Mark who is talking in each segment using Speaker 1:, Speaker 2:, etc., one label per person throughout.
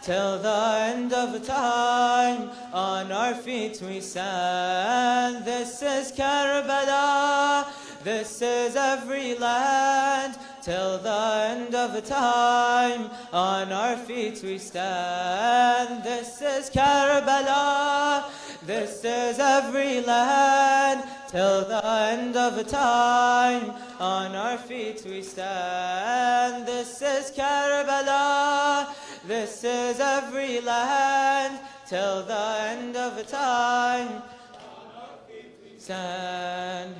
Speaker 1: till the end of time. On our feet we stand. This is Karbala, this is every land, till the end of time. On our feet we stand. This is Karbala, this is every land, till the end of time. On our feet we stand. This is Karbala, this is every land, till the end of time. On our feet we stand.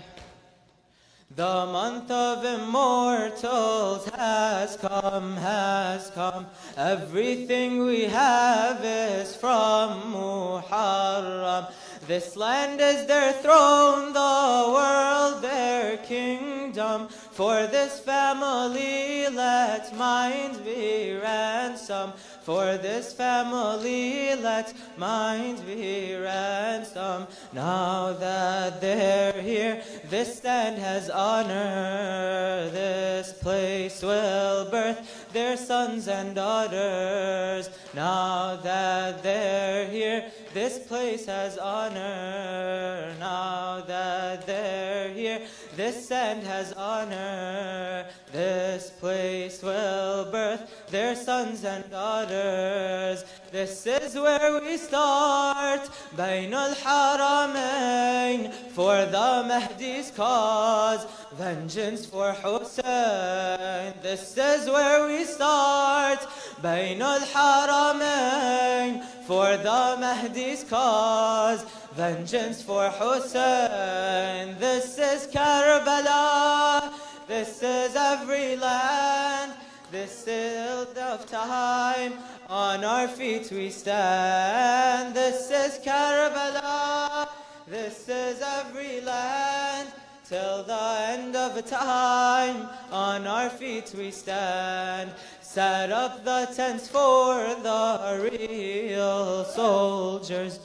Speaker 1: The month of immortals has come, has come. Everything we have is from Muharram. This land is their throne, the world their kingdom. For this family let minds be ransom. For this family let minds be ransom. Now that they're here, this land has honor. This place will birth their sons and daughters. Now that they're here, this place has honor. Now that they're here, this land has honor. This place will birth their sons and daughters. This is where we start, Bainul Haramain, for the Mahdi's cause, vengeance for Hussein. This is where we start, Bainul Haramain, for the Mahdi's cause, vengeance for Hussein. This is Karbala, this is every land, this is of time. On our feet we stand. This is Karbala, this is every land, till the end of time. On our feet we stand. Set up the tents for the real soldiers.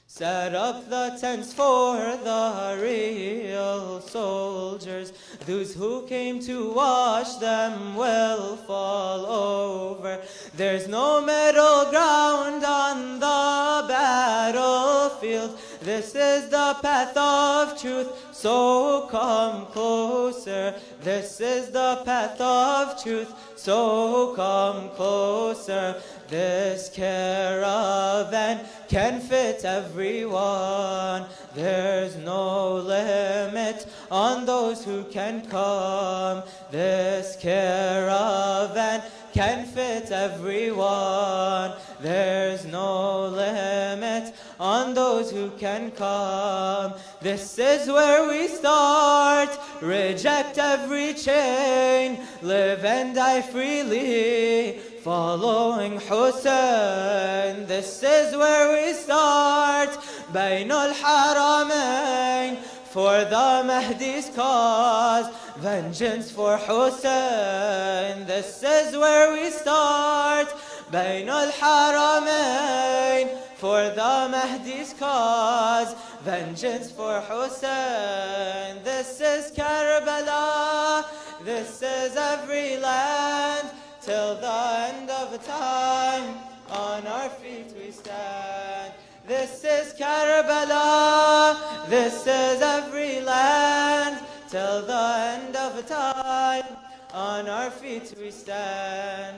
Speaker 1: Set up the tents for the real soldiers. Those who came to watch them will fall over. There's no middle ground on the battlefield. This is the path of truth, so come closer. This is the path of truth, so come closer. This caravan can fit everyone. There's no limit on those who can come. This caravan can fit everyone. There's no limit on those who can come. This is where we start. Reject every chain. Live and die freely, following Hussein. This is where we start. Bainul Haramain, for the Mahdi's cause, vengeance for Hussein. This is where we start. Bainul Haramain, for the Mahdi's cause, vengeance for Hussein. This is Karbala, this is every land, till the end of time. On our feet we stand. This is Karbala, this is every land, till the end of time. On our feet we stand.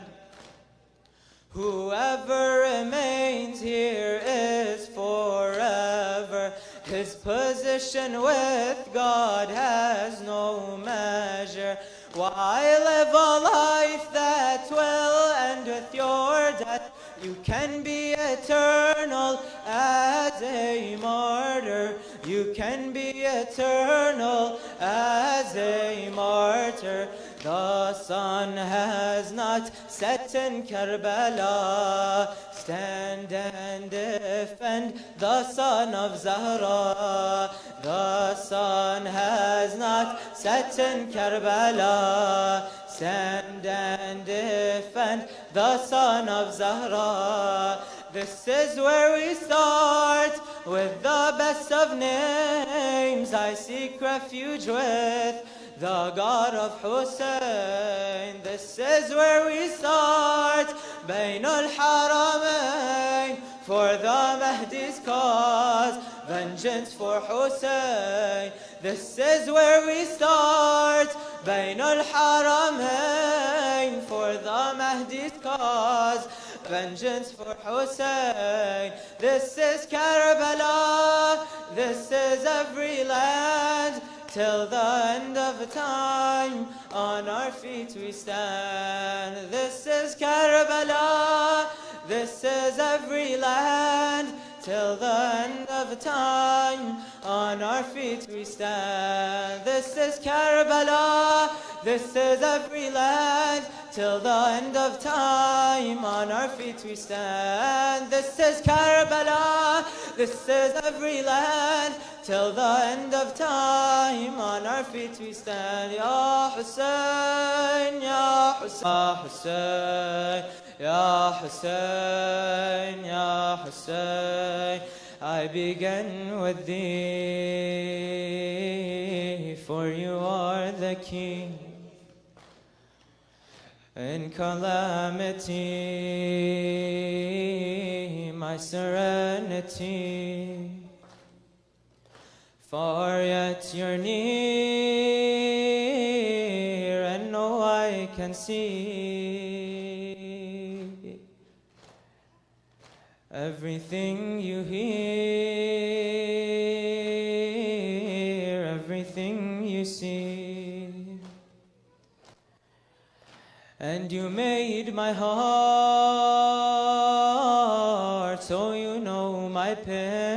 Speaker 1: Whoever remains here is forever. His position with God has no measure. Why live a life that will end with your death? You can be eternal as a martyr. You can be eternal as a martyr. The sun has not set in Karbala. Stand and defend the son of Zahra. The sun has not set in Karbala. Stand and defend the son of Zahra. This is where we start with the best of names. I seek refuge with the God of Hussein. This is where we start. بين الحرمين for the Mahdi's cause, vengeance for Hussein. This is where we start. بين الحرمين for the Mahdi's cause, vengeance for Hussein. This is Karbala, this is every land. Till the end of time, on our feet we stand. This is Karbala, this is every land. Till the end of time, on our feet we stand. This is Karbala, this is every land. Till the end of time, on our feet we stand. This is Karbala, this is every land. Till the end of time, on our feet we stand. Ya Hussein, Ya Hussein, Ya Hussein, Ya Hussein. I begin with thee, for you are the King. In calamity, my serenity. For yet you're near, and no eye can see. Everything you hear, everything you see. And you made my heart, so you know my pain.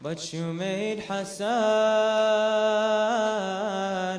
Speaker 1: But you made Hassan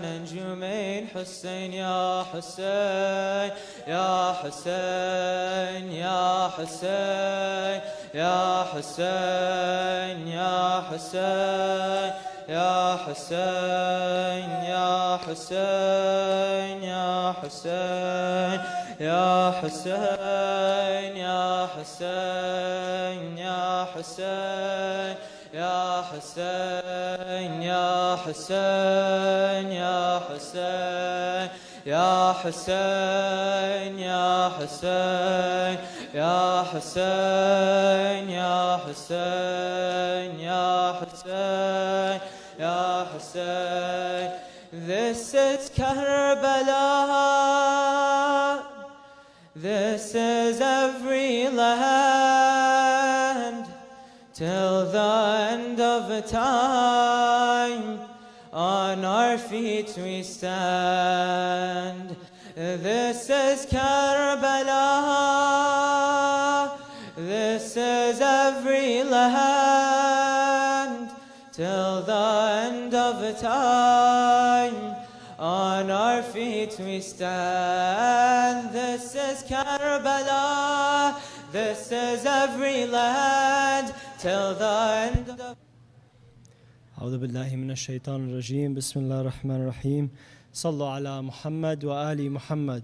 Speaker 1: and you made Hussein. Ya Hussein, Ya Hussein, Ya Hussein, Ya Hussein, Ya Hussein, Ya Hussein, Ya Hussein, Ya Hussein, Ya Hussein, Ya Hussein, Ya Hussein, Ya Hussein, Ya Hussein, Ya Hussein, Ya Hussein, Ya Hussein, Ya Hussein, Ya Hussein, Ya Hussein, Ya Hussein. This is Karbala, this is every land. Till the end of time, on our feet we stand. This is Karbala, this is every land. Till the end of time, on our feet we stand. This is Karbala, this is every land. Till the end of
Speaker 2: أعوذ بالله من الشيطان الرجيم بسم الله الرحمن الرحيم صلوا على محمد وآل محمد.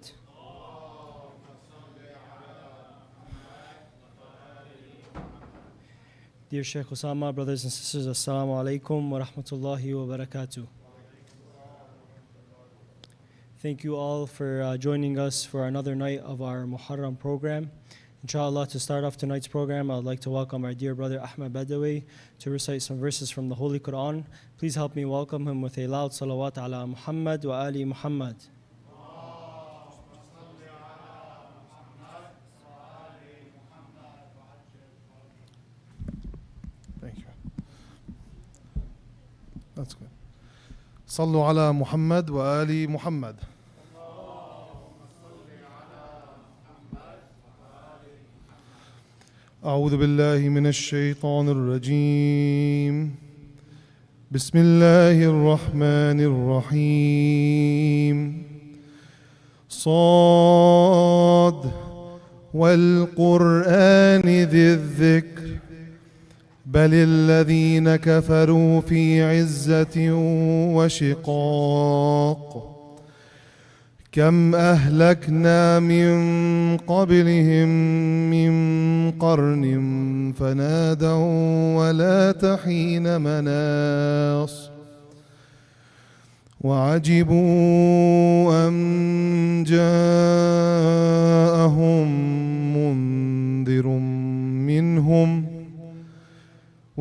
Speaker 2: Dear Shaykh Usama, brothers and sisters, Assalamu alaikum wa rahmatullahi wa barakatuh. Thank you all for joining us for another night of our Muharram program. Inshallah, to start off tonight's program, I would like to welcome our dear brother Ahmed Badawi to recite some verses from the Holy Quran. Please help me welcome him with a loud salawat ala Muhammad wa ali Muhammad.
Speaker 3: Thank you. That's good. صلوا على محمد وآل محمد. أعوذ بالله من الشيطان الرجيم. بسم الله الرحمن الرحيم. صاد والقرآن ذي الذكر بل الذين كفروا في عزة وشقاق كم أهلكنا من قبلهم من قرن فنادوا ولا حين مناص وعجبوا أن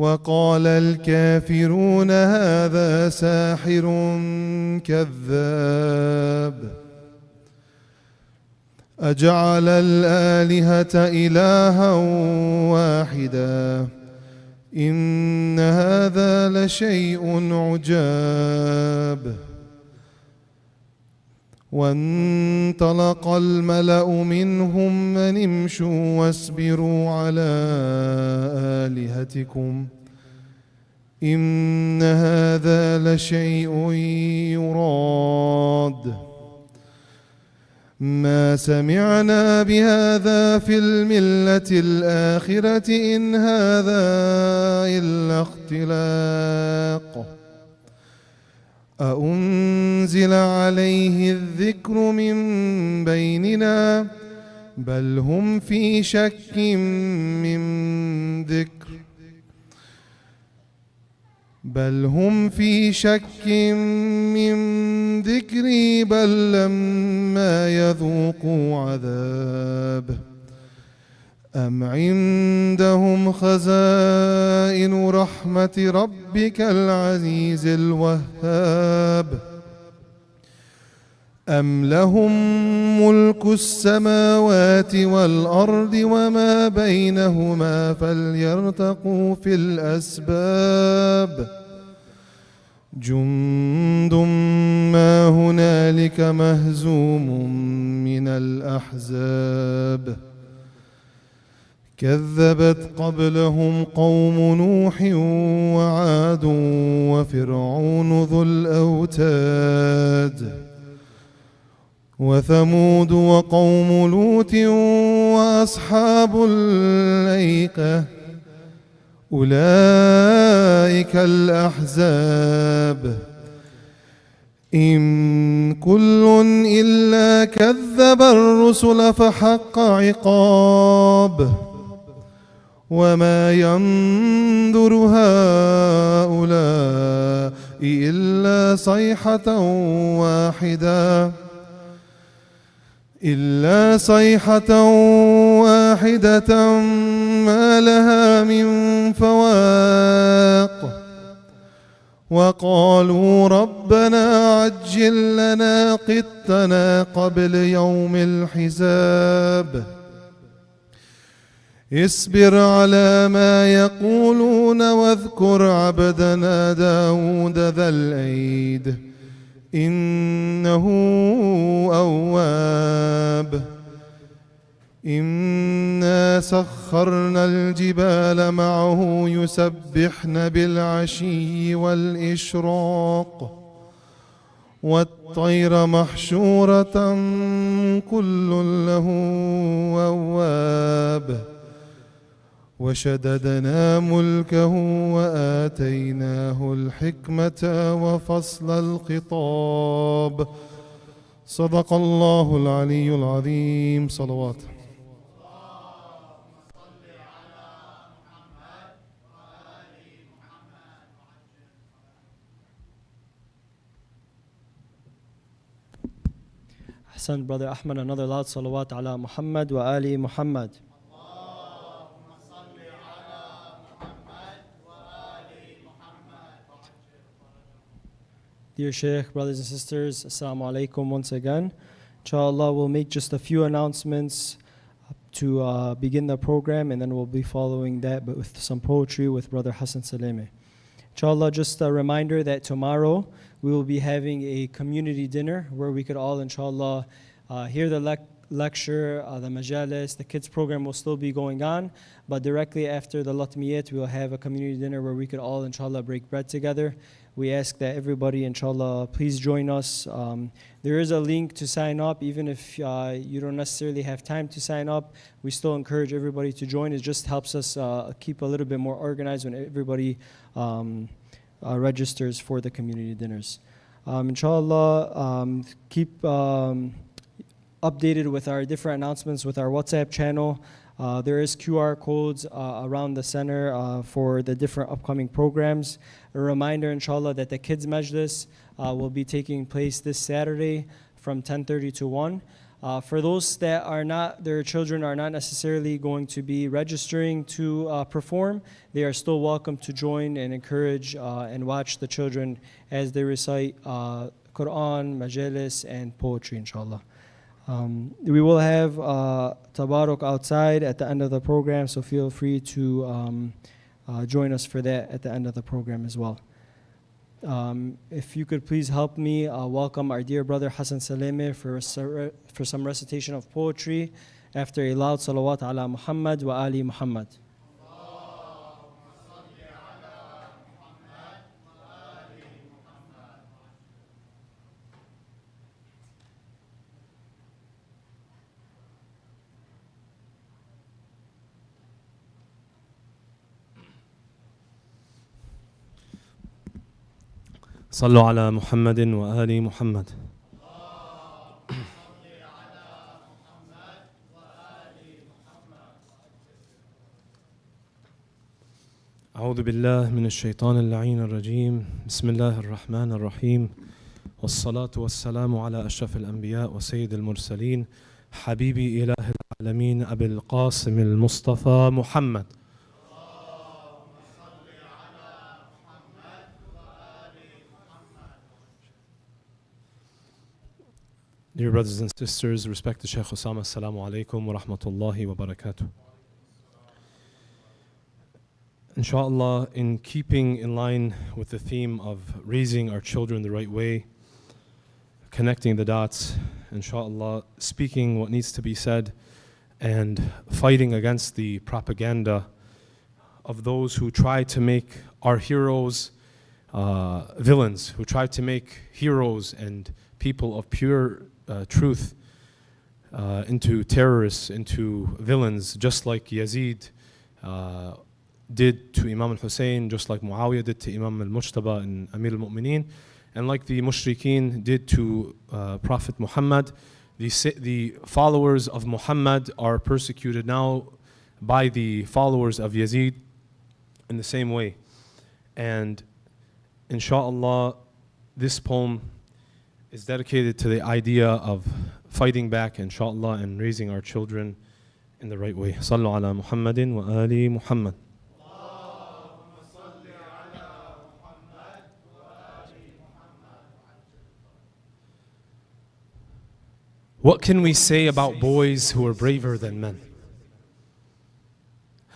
Speaker 3: وقال الكافرون هذا ساحر كذاب أجعل الآلهة إلها واحدا إن هذا لشيء عجاب وانطلق الملأ منهم أن امشوا واصبروا على آلهتكم إن هذا لشيء يراد ما سمعنا بهذا في الملة الآخرة إن هذا إلا اختلاق أأنزل عليه الذكر من بيننا بل هم في شك من ذكري بل لما يذوقوا عذاب أم عندهم خزائن رحمة ربك العزيز الوهاب أم لهم ملك السماوات والأرض وما بينهما فليرتقوا في الأسباب جند ما هنالك مهزوم من الأحزاب كذبت قبلهم قوم نوح وعاد وفرعون ذو الأوتاد وثمود وقوم لوط وأصحاب الأيكة أولئك الأحزاب إن كل إلا كذب الرسل فحق عقاب وما ينظر هؤلاء إلا صيحة واحدة ما لها من فواق وقالوا ربنا عجل لنا قطنا قبل يوم الحساب اصبر على ما يقولون واذكر عبدنا داود ذا الأيد إنه أواب إنا سخرنا الجبال معه يسبحن بالعشي والإشراق والطير محشورة كل له أواب وشددنا ملكه وآتيناه الحكمة وفصل الخطاب صدق الله العلي العظيم صلوات.
Speaker 2: Ahsan, Brother Ahmad, another loud salawat ala Muhammad wa ali Muhammad. Dear Shaykh, brothers and sisters, Assalamu alaikum once again. Inshallah, we'll make just a few announcements to begin the program, and then we'll be following that but with some poetry with Brother Hassan Saleme. Inshallah, just a reminder that tomorrow we will be having a community dinner where we could all, inshallah, hear the lecture, the majalis. The kids program will still be going on, but directly after the latmiyat, we will have a community dinner where we could all, inshallah, break bread together. We ask that everybody, inshallah, please join us. There is a link to sign up. Even if you don't necessarily have time to sign up, we still encourage everybody to join. It just helps us keep a little bit more organized when everybody registers for the community dinners. Inshallah, keep updated with our different announcements with our WhatsApp channel. There is QR codes around the center for the different upcoming programs. A reminder, inshallah, that the Kids Majlis will be taking place this Saturday from 10:30 to 1. For those that are not, their children are not necessarily going to be registering to perform, they are still welcome to join and encourage and watch the children as they recite Quran, majalis, and poetry, inshallah. We will have tabaruk outside at the end of the program, so feel free to join us for that at the end of the program as well. If you could please help me welcome our dear brother Hassan Saleme for some recitation of poetry after a loud salawat ala Muhammad wa ali Muhammad.
Speaker 4: صلوا على محمد وآل محمد. أعوذ بالله من الشيطان اللعين الرجيم. بسم الله الرحمن الرحيم. والصلاة والسلام على أشرف الأنبياء وسيد المرسلين حبيبي إله العالمين أبي القاسم المصطفى محمد. Dear brothers and sisters, respected Shaykh Usama, assalamu alaikum wa rahmatullahi wa barakatuh. Inshallah, in keeping in line with the theme of raising our children the right way, connecting the dots, inshallah, speaking what needs to be said, and fighting against the propaganda of those who try to make our heroes villains, who try to make heroes and people of pure truth into terrorists, into villains, just like Yazid did to Imam al-Hussein, just like Muawiyah did to Imam al-Mujtaba and Amir al-Mu'mineen, and like the Mushrikeen did to Prophet Muhammad. The followers of Muhammad are persecuted now by the followers of Yazid in the same way. And inshallah, this poem is dedicated to the idea of fighting back, inshallah, and raising our children in the right way. Sallu ala Muhammadin wa ali Muhammad. What can we say about boys who are braver than men?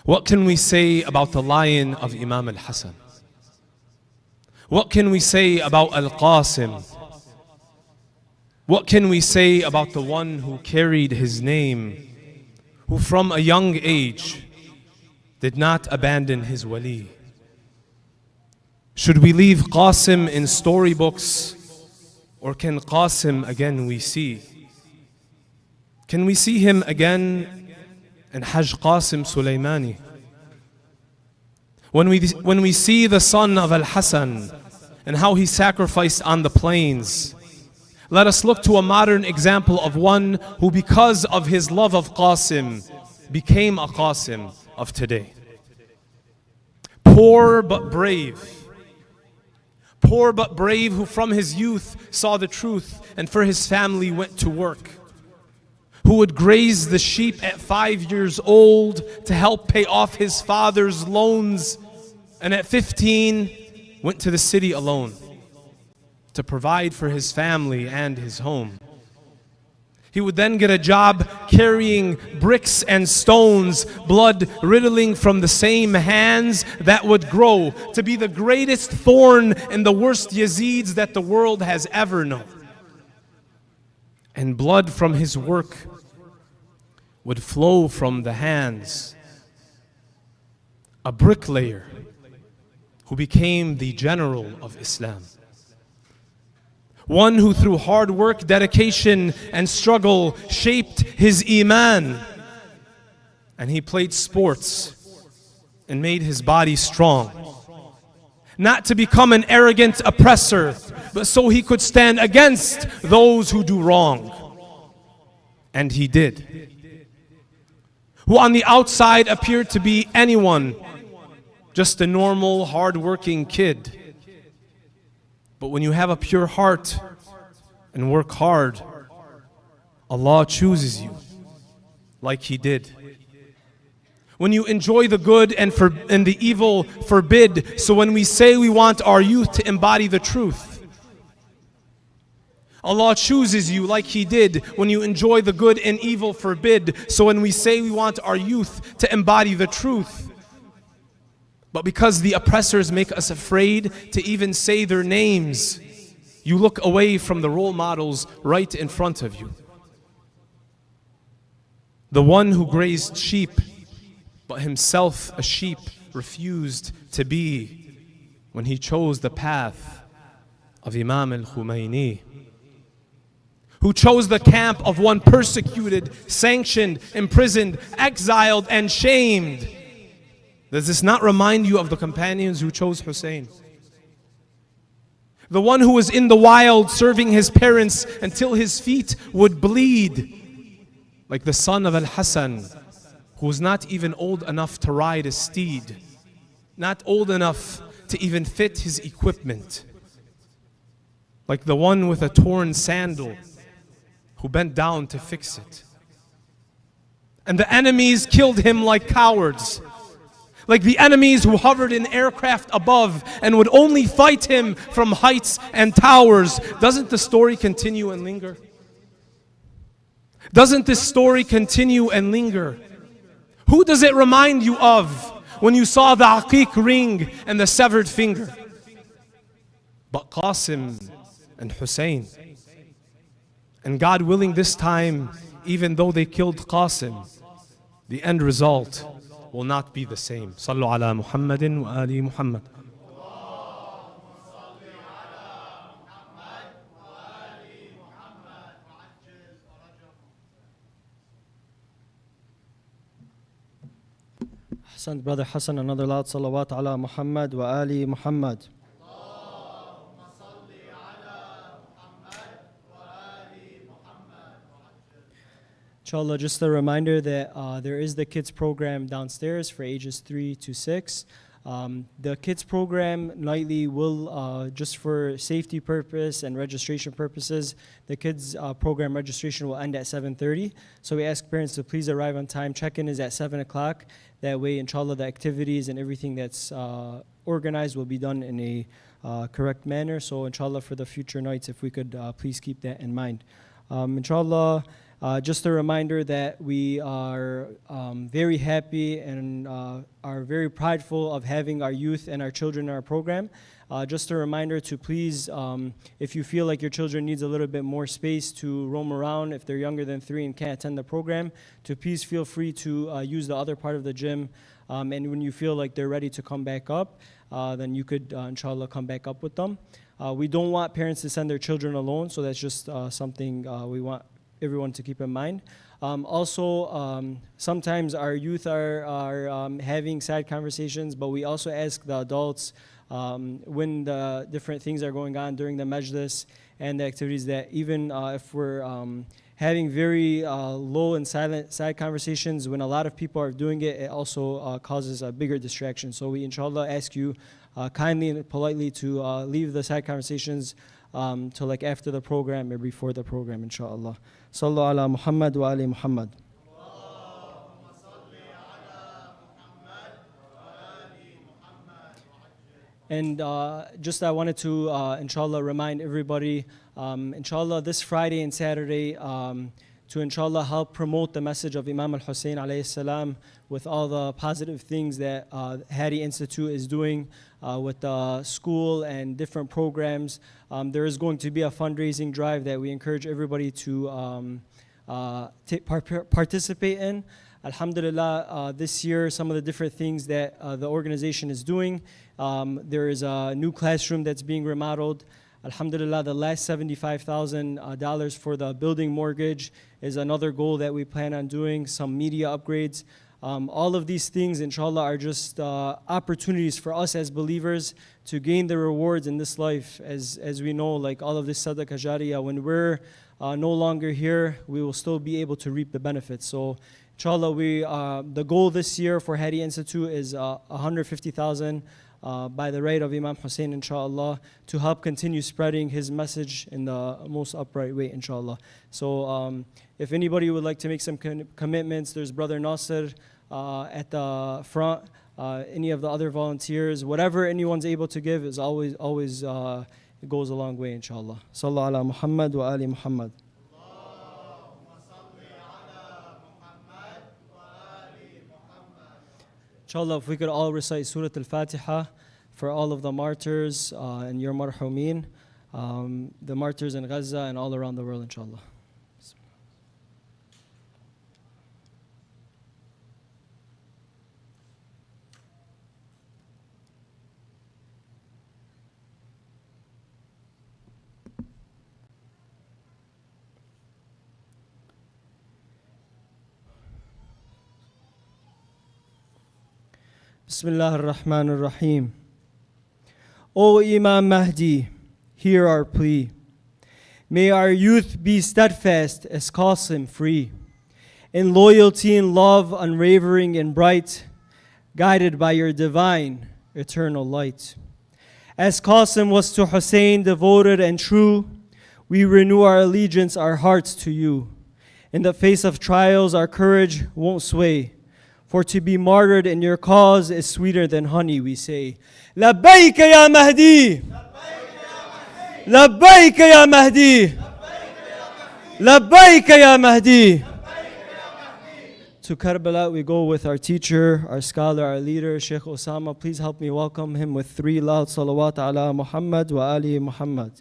Speaker 4: What can we say about the lion of Imam al-Hassan? What can we say about Al-Qasim? What can we say about the one who carried his name, who from a young age did not abandon his wali? Should we leave Qasim in storybooks, or can Qasim again we see? Can we see him again in Hajj Qasim Sulaymani? When we see the son of Al-Hassan and how he sacrificed on the plains, let us look to a modern example of one who, because of his love of Qasim, became a Qasim of today. Poor but brave. Poor but brave, who from his youth saw the truth and for his family went to work. Who would graze the sheep at 5 years old to help pay off his father's loans, and at 15 went to the city alone to provide for his family and his home. He would then get a job carrying bricks and stones, blood riddling from the same hands that would grow to be the greatest thorn in the worst Yazids that the world has ever known. And blood from his work would flow from the hands. A bricklayer who became the general of Islam. One who through hard work, dedication, and struggle shaped his iman. And he played sports and made his body strong. Not to become an arrogant oppressor, but so he could stand against those who do wrong. And he did. Who on the outside appeared to be anyone, just a normal, hard-working kid. But when you have a pure heart and work hard, Allah chooses you like He did. When you enjoy the good and the evil forbid, so when we say we want our youth to embody the truth, Allah chooses you like He did when you enjoy the good and evil forbid, so when we say we want our youth to embody the truth. But because the oppressors make us afraid to even say their names, you look away from the role models right in front of you. The one who grazed sheep, but himself a sheep refused to be when he chose the path of Imam al-Khumaini, who chose the camp of one persecuted, sanctioned, imprisoned, exiled, and shamed. Does this not remind you of the companions who chose Hussein? The one who was in the wild serving his parents until his feet would bleed, like the son of Al-Hassan, who was not even old enough to ride a steed, not old enough to even fit his equipment, like the one with a torn sandal who bent down to fix it. And the enemies killed him like cowards, like the enemies who hovered in aircraft above and would only fight him from heights and towers. Doesn't the story continue and linger? Doesn't this story continue and linger? Who does it remind you of when you saw the aqiq ring and the severed finger? But Qasim and Hussein. And God willing, this time, even though they killed Qasim, the end result will not be the same. Sallu ala Muhammadin wa ali Muhammad.
Speaker 2: Hassan, Brother Hassan, another loud salawat ala Muhammad wa ali Muhammad. Inshallah, just a reminder that there is the kids program downstairs for ages 3 to 6. The kids program nightly will, just for safety purpose and registration purposes, the kids program registration will end at 7:30. So we ask parents to please arrive on time. Check-in is at 7 o'clock. That way, inshallah, the activities and everything that's organized will be done in a correct manner. So inshallah, for the future nights, if we could please keep that in mind. Inshallah, just a reminder that we are very happy and are very prideful of having our youth and our children in our program. Just a reminder to please, if you feel like your children needs a little bit more space to roam around, if they're younger than 3 and can't attend the program, to please feel free to use the other part of the gym. And when you feel like they're ready to come back up, then you could, inshallah, come back up with them. We don't want parents to send their children alone, so that's just something we want everyone to keep in mind. Also, sometimes our youth are having sad conversations, but we also ask the adults when the different things are going on during the majlis and the activities, that even if we're having very low and silent side conversations, when a lot of people are doing it, it also causes a bigger distraction. So we inshallah ask you kindly and politely to leave the side conversations till like after the program or before the program, inshallah. Sallu ala Muhammad wa ali Muhammad. And just I wanted to, inshallah, remind everybody, inshallah, this Friday and Saturday, to inshallah help promote the message of Imam al-Hussein alayhi salam with all the positive things that Hadi Institute is doing with the school and different programs. There is going to be a fundraising drive that we encourage everybody to participate in. Alhamdulillah, this year, some of the different things that the organization is doing. There is a new classroom that's being remodeled. Alhamdulillah, the last $75,000 for the building mortgage is another goal that we plan on doing, some media upgrades. All of these things, inshallah, are just opportunities for us as believers to gain the rewards in this life. As we know, like all of this sadaqah jariyah, when we're no longer here, we will still be able to reap the benefits. So inshallah, the goal this year for Hadi Institute is 150,000 by the right of Imam Hussein, inshallah, to help continue spreading his message in the most upright way, inshallah. So if anybody would like to make some commitments, there's Brother Nasser at the front, any of the other volunteers, whatever anyone's able to give is always it goes a long way, inshallah. Sallallahu ala Muhammad wa ali Muhammad. Inshallah, if we could all recite Surah Al-Fatiha for all of the martyrs and your marhumeen, the martyrs in Gaza and all around the world, inshallah. Bismillah ar-Rahman ar-Rahim. O Imam Mahdi, hear our plea. May our youth be steadfast as Qasim free, in loyalty and love unwavering and bright, guided by your divine eternal light. As Qasim was to Hussein devoted and true, we renew our allegiance, our hearts to you. In the face of trials, our courage won't sway. For to be martyred in your cause is sweeter than honey, we say. Labbaik ya Mahdi! Labbaik ya Mahdi! Labbaik ya Mahdi! To Karbala we go with our teacher, our scholar, our leader, Shaykh Usama. Please help me welcome him with 3 loud salawat ala Muhammad wa ali Muhammad.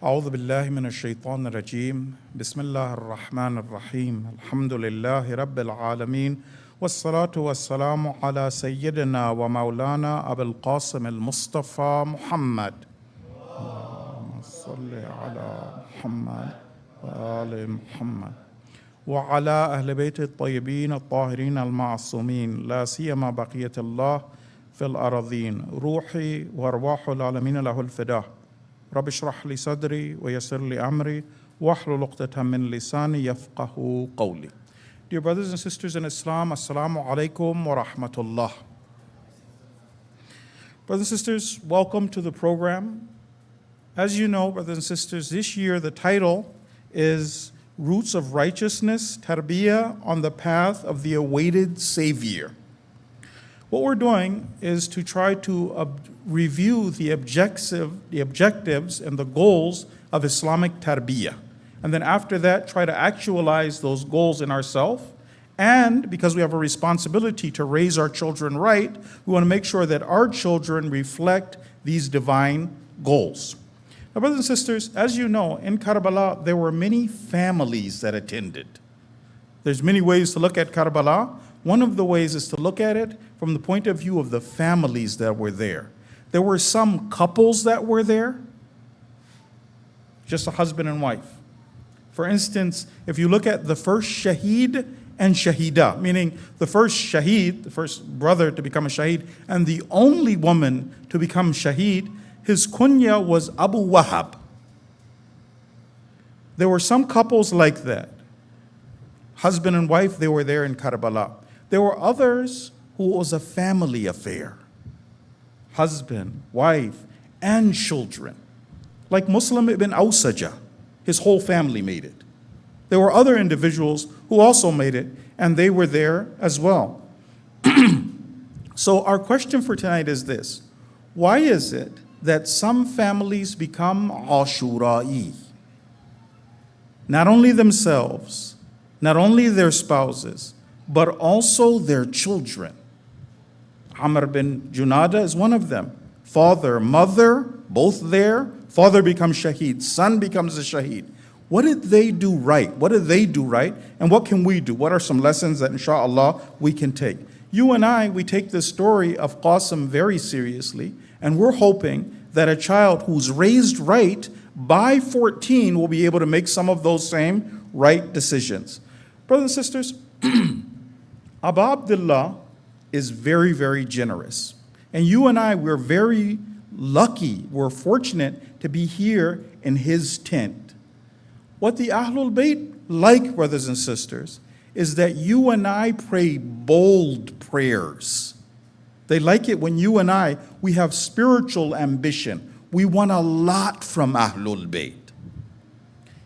Speaker 5: أعوذ بالله من الشيطان الرجيم بسم الله الرحمن الرحيم الحمد لله رب العالمين والصلاة والسلام على سيدنا ومولانا أبي القاسم المصطفى محمد اللهم صل على محمد وآل محمد وعلى أهل بيت الطيبين الطاهرين المعصومين لا سيما بقية الله في الأراضين روحي وأرواح العالمين له الفداء رب اشرح لي صدري ويسر لي أمري واحلل عقدة من لساني يفقه قولي. Dear brothers and sisters in Islam, Assalamu alaikum wa rahmatullah. Brothers and sisters, welcome to the program. As you know, brothers and sisters, this year the title is Roots of Righteousness, Tarbiyah on the Path of the Awaited Savior. What we're doing is to try to review the objectives and the goals of Islamic tarbiyah. And then after that, try to actualize those goals in ourselves. And because we have a responsibility to raise our children right, we want to make sure that our children reflect these divine goals. Now, brothers and sisters, as you know, in Karbala, there were many families that attended. There's many ways to look at Karbala. One of the ways is to look at it from the point of view of the families that were there. There were some couples that were there, just a husband and wife. For instance, if you look at the first shaheed and shahida, meaning the first shaheed, the first brother to become a shaheed, and the only woman to become shaheed, his kunya was Abu Wahab. There were some couples like that. Husband and wife, they were there in Karbala. There were others who was a family affair. Husband, wife, and children. Like Muslim ibn Awsaja, his whole family made it. There were other individuals who also made it, and they were there as well. So our question for tonight is this. Why is it that some families become Ashura'i? Not only themselves, not only their spouses, but also their children. Amr bin Junada is one of them. Father, mother, both there. Father becomes shaheed, son becomes a shaheed. What did they do right? What did they do right? And what can we do? What are some lessons that inshallah we can take? You and I, we take the story of Qasim very seriously, and we're hoping that a child who's raised right by 14 will be able to make some of those same right decisions. Brothers and sisters, Abu Abdullah is very, very generous. And you and I, we're very lucky, we're fortunate to be here in his tent. What the Ahlul Bayt like, brothers and sisters, is that you and I pray bold prayers. They like it when you and I, we have spiritual ambition. We want a lot from Ahlul Bayt.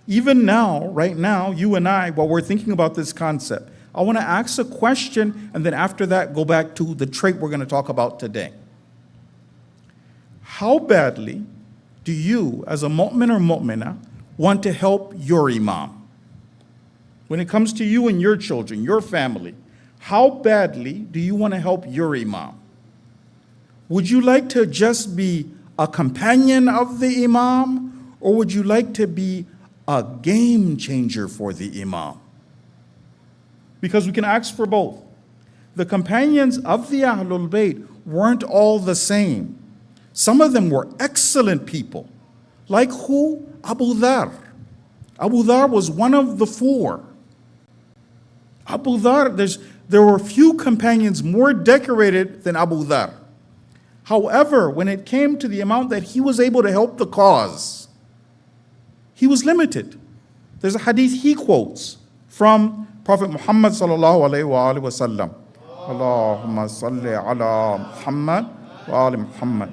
Speaker 5: Even now, right now, you and I, while we're thinking about this concept, I want to ask a question and then after that go back to the trait we're going to talk about today. How badly do you, as a mu'min or mu'mina, want to help your imam? When it comes to you and your children, your family, how badly do you want to help your imam? Would you like to just be a companion of the imam, or would you like to be a game changer for the imam? Because we can ask for both. The companions of the Ahlul Bayt weren't all the same. Some of them were excellent people. Like who? Abu Dhar. Abu Dhar was one of the four. Abu Dhar, there were few companions more decorated than Abu Dhar. However, when it came to the amount that he was able to help the cause, he was limited. There's a hadith he quotes from Prophet Muhammad sallallahu alaihi wasallam. Allahumma salli ala Muhammad wa ali Muhammad.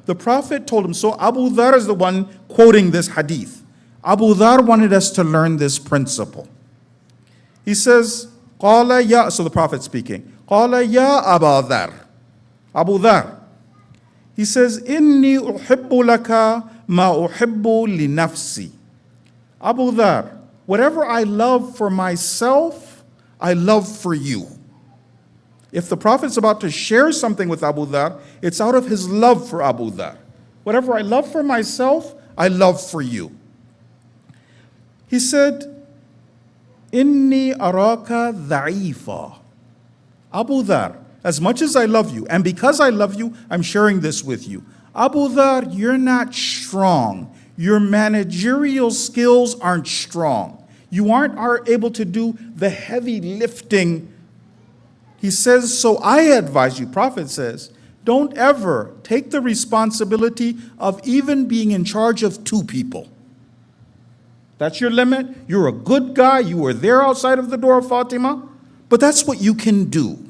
Speaker 5: The Prophet told him, so Abu Dhar is the one quoting this hadith. Abu Dhar wanted us to learn this principle. He says, Qala ya, so the Prophet speaking, Qala ya Abu Dhar. Abu Dhar. He says, Inni uhibbu laka ma uhibbu li nafsi. Abu Dhar, whatever I love for myself, I love for you. If the Prophet's about to share something with Abu Dhar, it's out of his love for Abu Dhar. Whatever I love for myself, I love for you. He said, Inni araka dha'ifa. Abu Dhar, as much as I love you, and because I love you, I'm sharing this with you. Abu Dhar, you're not strong. Your managerial skills aren't strong. You aren't able to do the heavy lifting. He says, so I advise you, Prophet says, don't ever take the responsibility of even being in charge of two people. That's your limit. You're a good guy. You were there outside of the door of Fatima, but that's what you can do.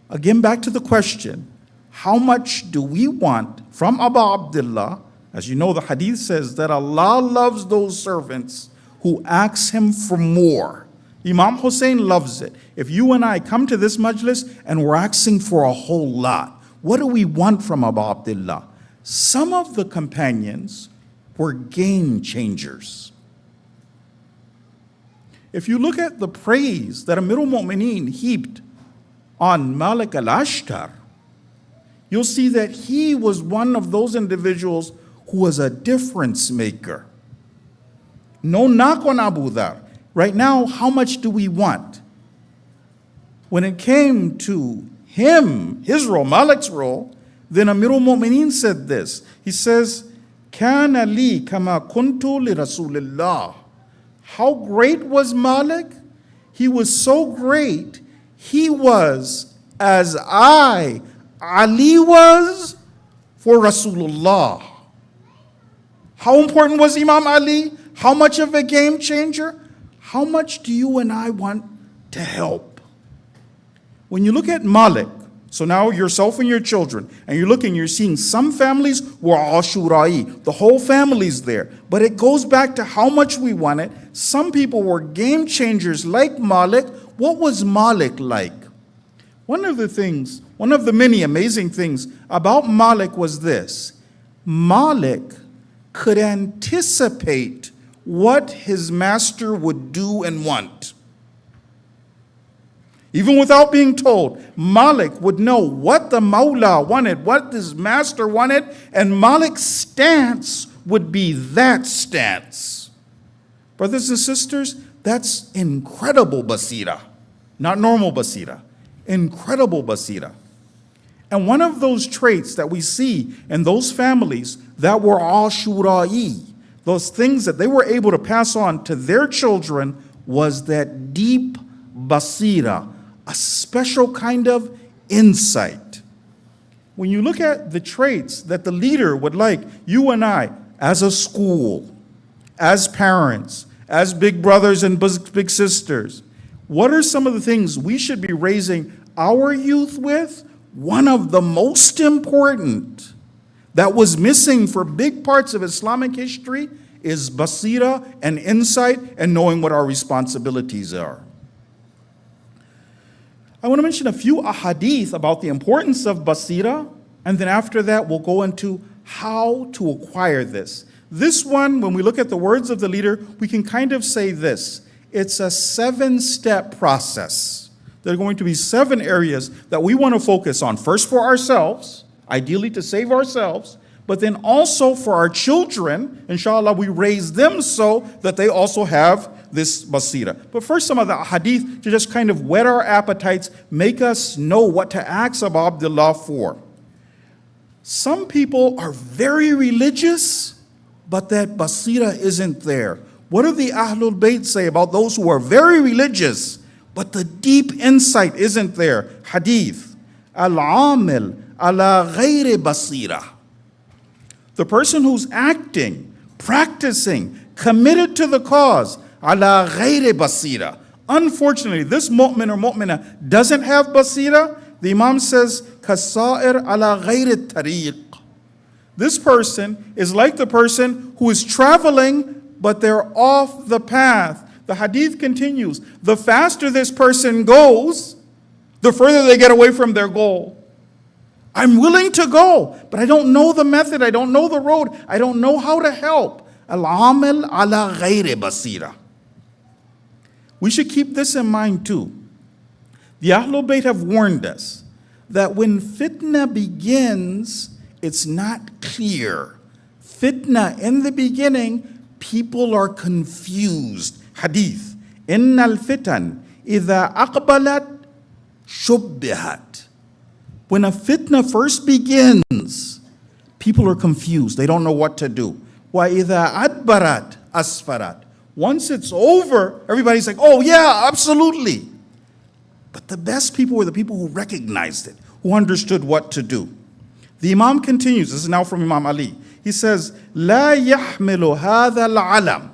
Speaker 5: Again, back to the question, how much do we want from Abu Abdullah? As you know, the hadith says that Allah loves those servants who ask him for more. Imam Hussein loves it. If you and I come to this majlis and we're asking for a whole lot, what do we want from Abu Abdullah? Some of the companions were game changers. If you look at the praise that Amirul Mu'mineen heaped on Malik al-Ashtar, you'll see that he was one of those individuals who was a difference maker. No knock on Abu Dhar. Right now, how much do we want? When it came to him, his role, Malik's role, then Amirul Mu'mineen said this. He says, Kana li kama kuntu li Rasulillah. How great was Malik? He was so great, he was as Ali was for Rasulullah. How important was Imam Ali? How much of a game changer? How much do you and I want to help? When you look at Malik, so now yourself and your children, and you're looking, you're seeing some families were Ashura'i, the whole family's there. But it goes back to how much we want it. Some people were game changers like Malik. What was Malik like? One of the many amazing things about Malik was this. Malik could anticipate what his master would do and want. Even without being told, Malik would know what the Mawla wanted, what his master wanted, and Malik's stance would be that stance. Brothers and sisters, that's incredible basira. Not normal basira. Incredible basira. And one of those traits that we see in those families that were Ashura'i, those things that they were able to pass on to their children, was that deep basira, a special kind of insight. When you look at the traits that the leader would like you and I, as a school, as parents, as big brothers and big sisters, what are some of the things we should be raising our youth with? One of the most important that was missing for big parts of Islamic history is basira and insight and knowing what our responsibilities are. I want to mention a few ahadith about the importance of basira, and then after that we'll go into how to acquire this. This one, when we look at the words of the leader, we can kind of say this. It's a 7-step process. There are going to be 7 areas that we want to focus on. First for ourselves, ideally to save ourselves, but then also for our children. Inshallah, we raise them so that they also have this basira. But first, some of the hadith to just kind of whet our appetites, make us know what to ask Abu Abdullah for. Some people are very religious, but that basira isn't there. What do the Ahlul Bayt say about those who are very religious, but the deep insight isn't there? Hadith, al-amil ala ghayri basira. The person who's acting, practicing, committed to the cause, ala ghayri basira. Unfortunately, this mu'min or mu'mina doesn't have basira. The Imam says, kasa'ir ala ghayri tariq. This person is like the person who is traveling, but they're off the path. The hadith continues. The faster this person goes, the further they get away from their goal. I'm willing to go, but I don't know the method. I don't know the road. I don't know how to help. Al-amil ala ghayri basira. We should keep this in mind too. The Ahlul Bayt have warned us that when fitna begins, it's not clear. Fitna, in the beginning, people are confused. Hadith. Innal fitan idha aqbalat shubbihat. When a fitna first begins, people are confused. They don't know what to do. Wa idha adbarat asfarat. Once it's over, everybody's like, oh yeah, absolutely. But the best people were the people who recognized it, who understood what to do. The Imam continues, this is now from Imam Ali. He says, لا يحمل هذا العلم.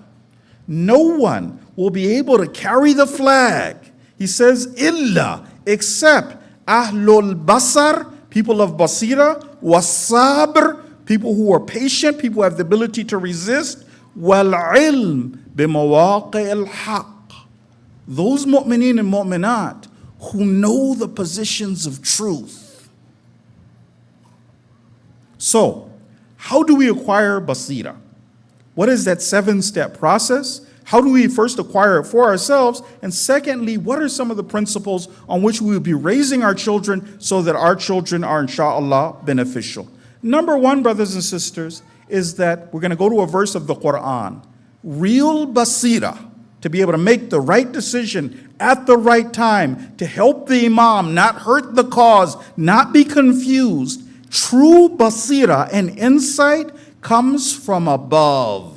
Speaker 5: No one will be able to carry the flag. He says, إلا, except Ahlul Basar, people of Basira, wasabr, people who are patient, people who have the ability to resist, والعلم بمواقع الحق. Those mu'mineen and mu'minat who know the positions of truth. So, how do we acquire basira? What is that 7-step process? How do we first acquire it for ourselves? And secondly, what are some of the principles on which we will be raising our children so that our children are, inshallah, beneficial? Number 1, brothers and sisters, is that we're going to go to a verse of the Quran. Real basira, to be able to make the right decision at the right time, to help the imam, not hurt the cause, not be confused. True basira and insight comes from above.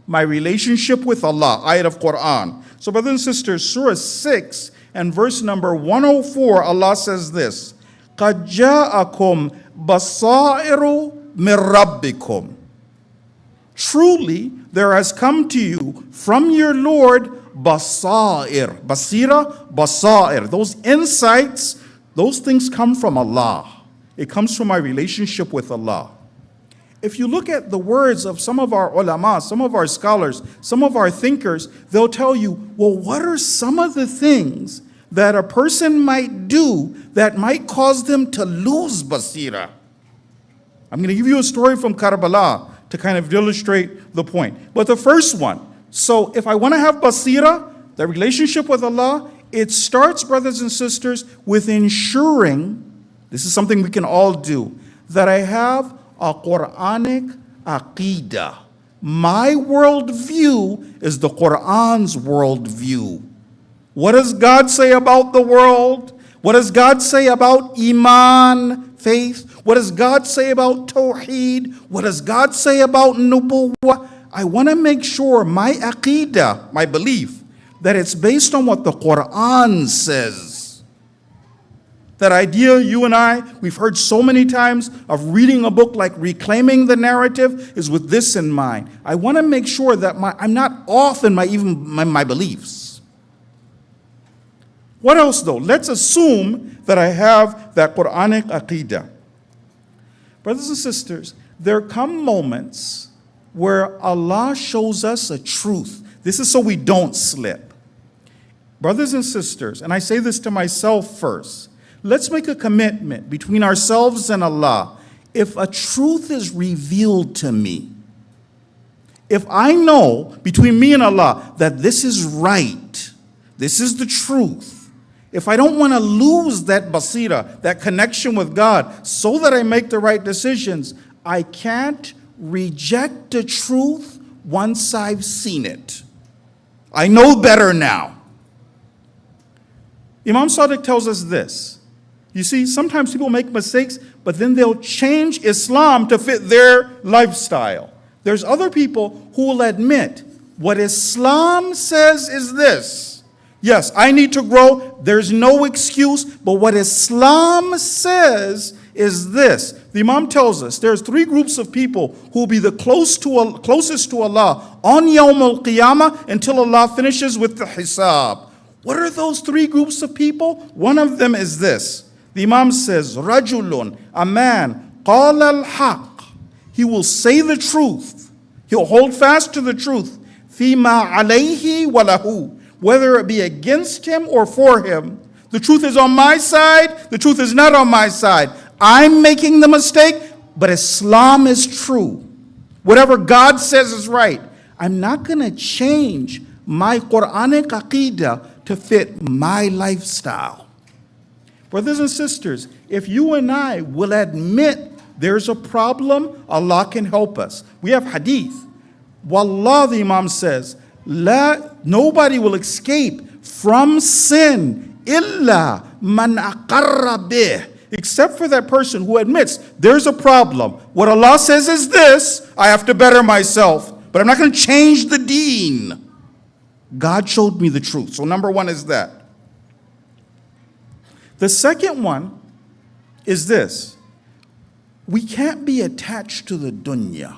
Speaker 5: My relationship with Allah, ayat of Quran. So brothers and sisters, Surah 6 and verse number 104, Allah says this, قَدْ جَاءَكُمْ بَصَائِرُ مِنْ رَبِّكُمْ. Truly, there has come to you from your Lord basair. Basira, basair. Those insights, those things come from Allah. It comes from my relationship with Allah. If you look at the words of some of our ulama, some of our scholars, some of our thinkers, they'll tell you, well, what are some of the things that a person might do that might cause them to lose basira? I'm going to give you a story from Karbala to kind of illustrate the point. But the first one, so if I want to have basira, the relationship with Allah, it starts, brothers and sisters, with ensuring, this is something we can all do, that I have a Quranic aqidah. My worldview is the Quran's worldview. What does God say about the world? What does God say about Iman, faith? What does God say about Tawheed? What does God say about Nubuwwah? I want to make sure my aqidah, my belief, that it's based on what the Quran says. That idea, you and I, we've heard so many times of reading a book like Reclaiming the Narrative is with this in mind. I want to make sure that I'm not off in my beliefs. What else though? Let's assume that I have that Quranic aqidah. Brothers and sisters, there come moments where Allah shows us a truth. This is so we don't slip. Brothers and sisters, and I say this to myself first, let's make a commitment between ourselves and Allah. If a truth is revealed to me, if I know between me and Allah that this is right, this is the truth, if I don't want to lose that basira, that connection with God, so that I make the right decisions, I can't reject the truth once I've seen it. I know better now. Imam Sadiq tells us this. You see, sometimes people make mistakes, but then they'll change Islam to fit their lifestyle. There's other people who will admit what Islam says is this. Yes, I need to grow. There's no excuse. But what Islam says is this. The Imam tells us there's three groups of people who will be the closest to Allah on Yawm al-Qiyamah until Allah finishes with the hisab. What are those three groups of people? One of them is this. The Imam says, Rajulun, a man, qala al-haq. He will say the truth. He'll hold fast to the truth. Fima alayhi wa lahu. Whether it be against him or for him. The truth is on my side, the truth is not on my side. I'm making the mistake, but Islam is true. Whatever God says is right. I'm not going to change my Quranic aqidah to fit my lifestyle. Brothers and sisters, if you and I will admit there's a problem, Allah can help us. We have hadith. Wallah, the Imam says, nobody will escape from sin illa man aqarra bih, except for that person who admits there's a problem. What Allah says is this, I have to better myself, but I'm not going to change the deen. God showed me the truth. So number one is that. The second one is this. We can't be attached to the dunya.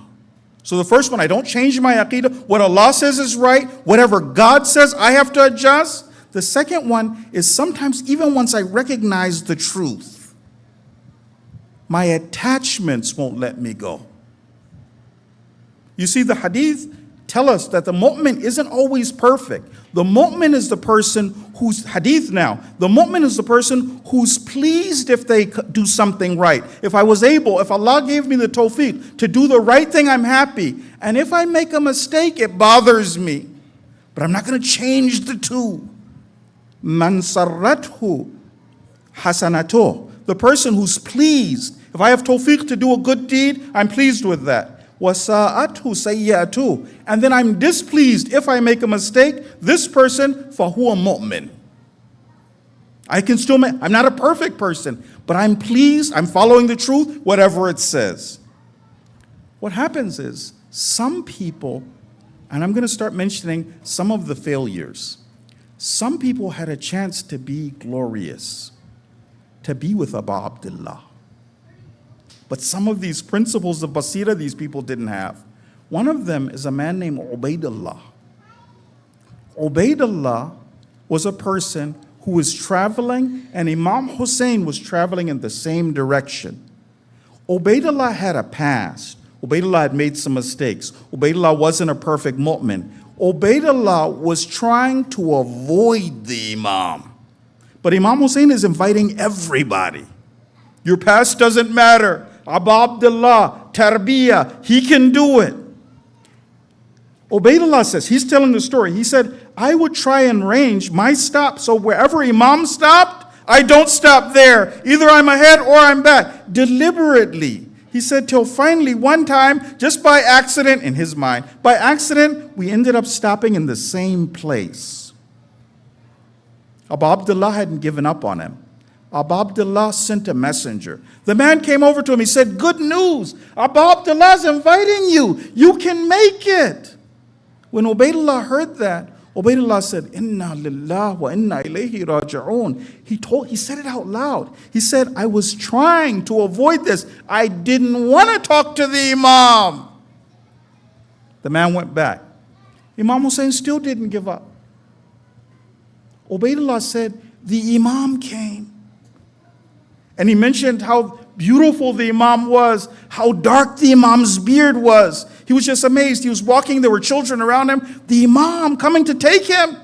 Speaker 5: So the first one, I don't change my aqidah. What Allah says is right. Whatever God says, I have to adjust. The second one is sometimes even once I recognize the truth, my attachments won't let me go. You see, the hadith tell us that the mu'min isn't always perfect. The mu'min is the person who's, hadith now, the mu'min is the person who's pleased if they do something right. If I was able, if Allah gave me the tawfiq to do the right thing, I'm happy. And if I make a mistake, it bothers me. But I'm not going to change the two. Man sarrathu hasanatuh. The person who's pleased. If I have tawfiq to do a good deed, I'm pleased with that. وَسَاءَتْهُ سَيِّئَتُهُ. And then I'm displeased if I make a mistake. This person, فَهُوَ مُؤْمِن. I can still make, I'm not a perfect person, but I'm pleased, I'm following the truth, whatever it says. What happens is, some people, and I'm going to start mentioning some of the failures. Some people had a chance to be glorious, to be with Abu Abdullah. But some of these principles of basira, these people didn't have. One of them is a man named Ubaidullah. Ubaidullah was a person who was traveling, and Imam Hussein was traveling in the same direction. Ubaidullah had a past. Ubaidullah had made some mistakes. Ubaidullah wasn't a perfect mu'min. Ubaidullah was trying to avoid the Imam. But Imam Hussein is inviting everybody. Your past doesn't matter. Abu Abdullah, Tarbiyah, he can do it. Ubaidullah says, he's telling the story. He said, I would try and arrange my stop so wherever Imam stopped, I don't stop there. Either I'm ahead or I'm back. Deliberately. He said, till finally one time, just by accident, in his mind, by accident, we ended up stopping in the same place. Abu Abdullah hadn't given up on him. Abu Abdullah sent a messenger. The man came over to him. He said, good news. Abu Abdullah is inviting you. You can make it. When Ubaidullah heard that, Ubaidullah said, Inna lillah wa inna ilayhi raji'un. He said it out loud. He said, I was trying to avoid this. I didn't want to talk to the Imam. The man went back. Imam Hussein still didn't give up. Ubaidullah said, the Imam came. And he mentioned how beautiful the Imam was, how dark the Imam's beard was. He was just amazed. He was walking, there were children around him. The Imam coming to take him.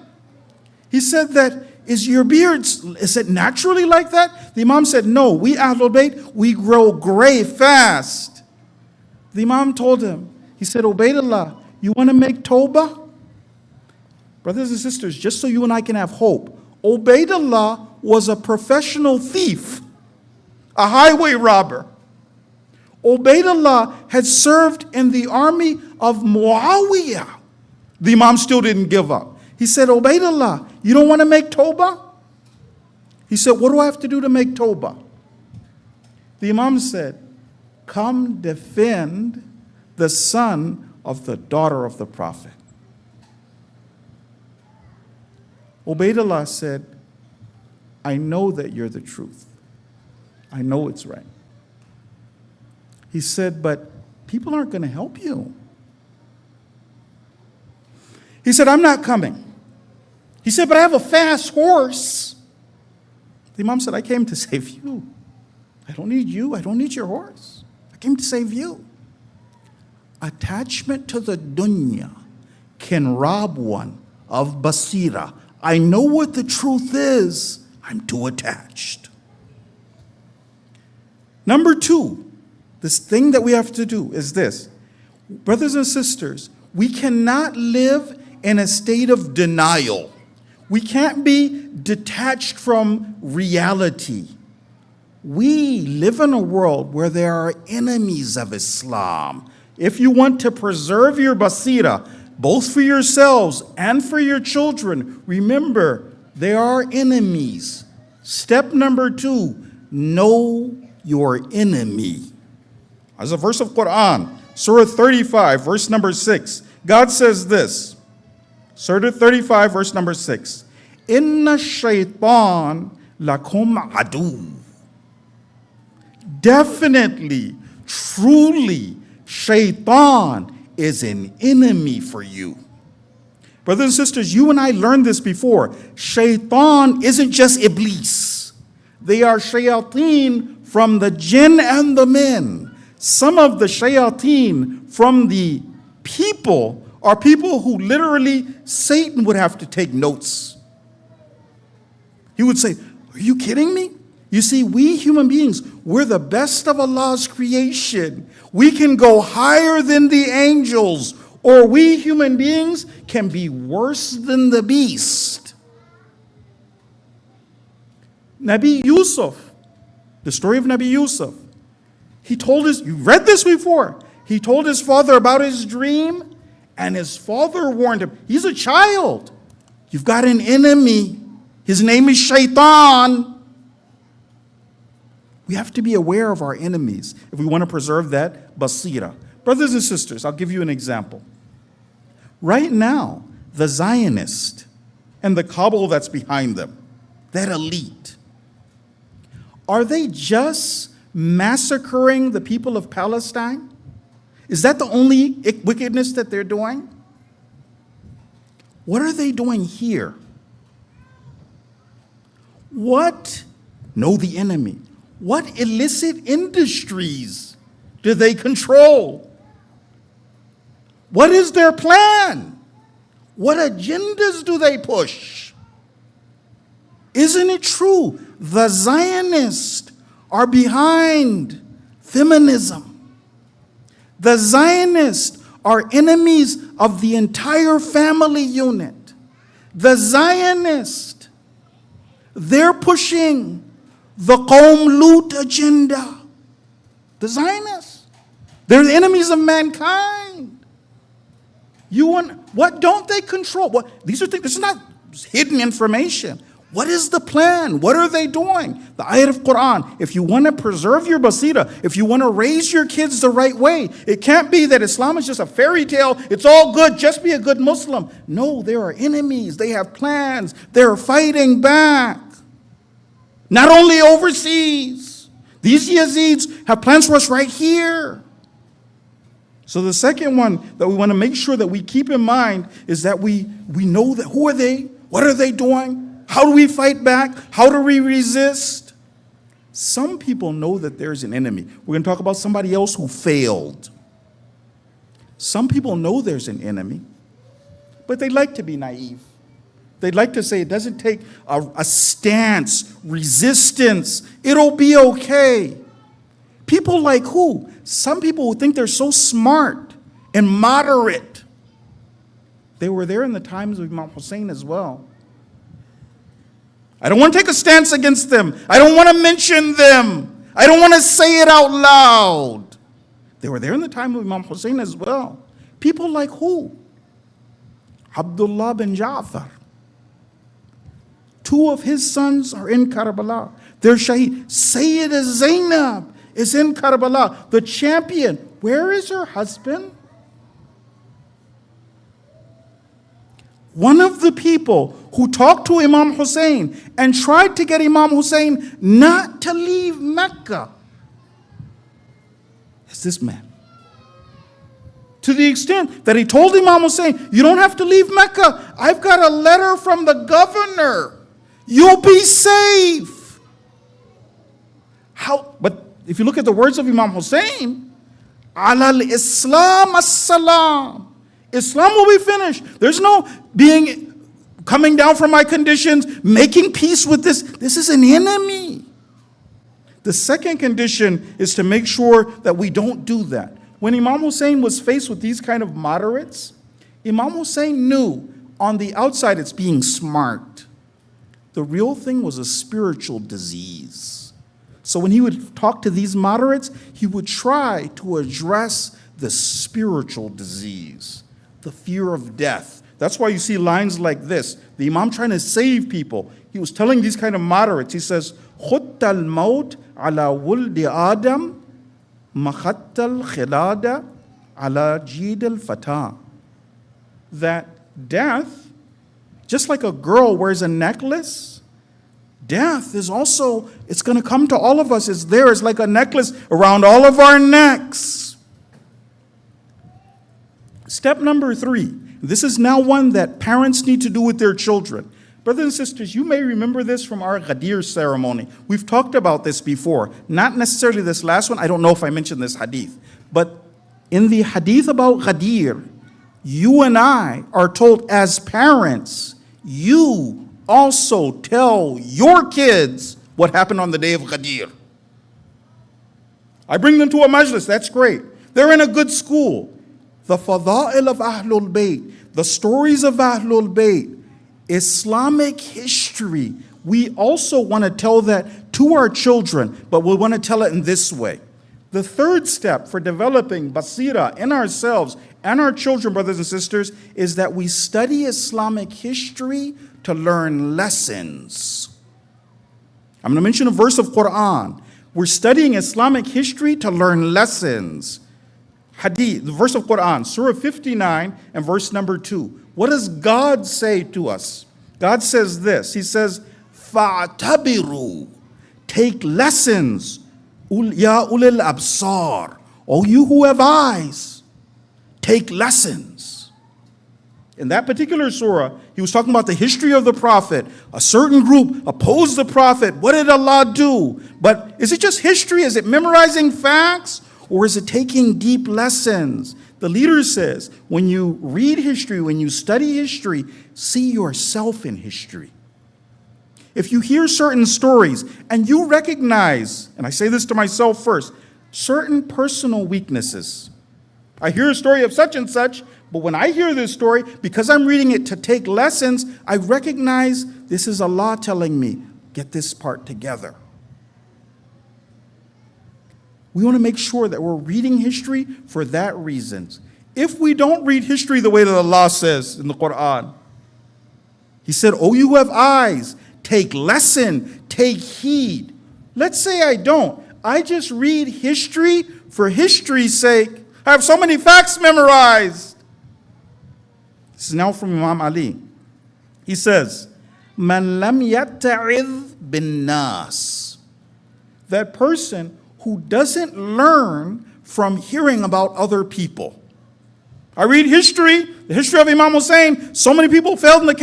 Speaker 5: He said that, is your beard, is it naturally like that? The Imam said, no, we Ahlul Bayt, we grow gray fast. The Imam told him, he said, Ubaidullah, you want to make tawbah? Brothers and sisters, just so you and I can have hope, Ubaidullah was a professional thief, a highway robber. Ubaidullah had served in the army of Muawiyah. The Imam still didn't give up. He said, Ubaidullah, you don't want to make tawbah? He said, what do I have to do to make tawbah? The Imam said, come defend the son of the daughter of the Prophet. Ubaidullah said, I know that you're the truth. I know it's right. He said, but people aren't going to help you. He said, I'm not coming. He said, but I have a fast horse. The Imam said, I came to save you. I don't need you. I don't need your horse. I came to save you. Attachment to the dunya can rob one of basira. I know what the truth is. I'm too attached. Number two, this thing that we have to do is this. Brothers and sisters, we cannot live in a state of denial. We can't be detached from reality. We live in a world where there are enemies of Islam. If you want to preserve your basira, both for yourselves and for your children, remember, there are enemies. Step number two, know your enemy. As a verse of Quran, Surah 35, verse number 6. God says this, Surah 35, verse number 6. Inna shaitan lakum adu. Definitely, truly, shaitan is an enemy for you. Brothers and sisters, you and I learned this before. Shaitan isn't just Iblis. They are shayateen from the jinn and the men. Some of the shayateen from the people are people who literally Satan would have to take notes. He would say, are you kidding me? You see, we human beings, we're the best of Allah's creation. We can go higher than the angels, or we human beings can be worse than the beast. Nabi Yusuf, the story of Nabi Yusuf, he told his, you read this before, he told his father about his dream, and his father warned him, he's a child. You've got an enemy. His name is Shaitan. We have to be aware of our enemies if we want to preserve that basira. Brothers and sisters, I'll give you an example. Right now, the Zionist and the cabal that's behind them, that elite, are they just massacring the people of Palestine? Is that the only wickedness that they're doing? What are they doing here? What? Know the enemy. What illicit industries do they control? What is their plan? What agendas do they push? Isn't it true? The Zionists are behind feminism. The Zionists are enemies of the entire family unit. The Zionists, they're pushing the Qawm Lut agenda. The Zionists, they're the enemies of mankind. What don't they control? These are things, this is not hidden information. What is the plan? What are they doing? The ayat of Quran, if you want to preserve your basira, if you want to raise your kids the right way, it can't be that Islam is just a fairy tale. It's all good. Just be a good Muslim. No, there are enemies. They have plans. They're fighting back. Not only overseas. These Yazids have plans for us right here. So the second one that we want to make sure that we keep in mind is that we know that who are they? What are they doing? How do we fight back? How do we resist? Some people know that there's an enemy. We're going to talk about somebody else who failed. Some people know there's an enemy, but they like to be naive. They'd like to say it doesn't take a stance, resistance. It'll be okay. People like who? Some people who think they're so smart and moderate. They were there in the times of Imam Hussein as well. I don't want to take a stance against them. I don't want to mention them. I don't want to say it out loud. They were there in the time of Imam Hussein as well. People like who? Abdullah bin Ja'far. 2 of his sons are in Karbala. They're Shaykh. Sayyida Zainab is in Karbala. The champion. Where is her husband? One of the people who talked to Imam Hussein and tried to get Imam Hussein not to leave Mecca is this man. To the extent that he told Imam Hussein, you don't have to leave Mecca. I've got a letter from the governor. You'll be safe. How? But if you look at the words of Imam Hussein, Alal Islam as-salam. Islam will be finished. There's no coming down from my conditions, making peace with this. This is an enemy. The second condition is to make sure that we don't do that. When Imam Hussein was faced with these kind of moderates, Imam Hussein knew on the outside it's being smart. The real thing was a spiritual disease. So when he would talk to these moderates, he would try to address the spiritual disease, the fear of death. That's why you see lines like this. The Imam trying to save people. He was telling these kind of moderates, he says, خُطَّ الْمَوْتِ عَلَى وُلْدِ آدَمَ مَخَتَّ الْخِلَادَ عَلَى جِيدِ الْفَتَى. That death, just like a girl wears a necklace, death is also, it's going to come to all of us. It's there. It's like a necklace around all of our necks. Step number 3. This is now one that parents need to do with their children. Brothers and sisters, you may remember this from our Ghadir ceremony. We've talked about this before. Not necessarily this last one. I don't know if I mentioned this hadith. But in the hadith about Ghadir, you and I are told as parents, you also tell your kids what happened on the day of Ghadir. I bring them to a majlis, that's great. They're in a good school. The fada'il of Ahlul Bayt, the stories of Ahlul Bayt, Islamic history. We also want to tell that to our children, but we want to tell it in this way. The third step for developing basira in ourselves and our children, brothers and sisters, is that we study Islamic history to learn lessons. I'm going to mention a verse of Quran. We're studying Islamic history to learn lessons. Hadith, the verse of Quran, Surah 59 and verse number 2. What does God say to us? God says this. He says, فَاعْتَبِرُوا. Take lessons. Ya ulil absar. Oh, you who have eyes, take lessons. In that particular surah, he was talking about the history of the Prophet. A certain group opposed the Prophet. What did Allah do? But is it just history? Is it memorizing facts? Or is it taking deep lessons? The leader says, when you read history, when you study history, see yourself in history. If you hear certain stories and you recognize, and I say this to myself first, certain personal weaknesses. I hear a story of such and such, but when I hear this story, because I'm reading it to take lessons, I recognize this is Allah telling me, get this part together. We want to make sure that we're reading history for that reason. If we don't read history the way that Allah says in the Quran, He said, oh, you have eyes, take lesson, take heed. Let's say I don't. I just read history for history's sake. I have so many facts memorized. This is now from Imam Ali. He says, Man lam yatta'idh bin nas. That person who doesn't learn from hearing about other people. I read history, the history of Imam Hussein. So many people failed in the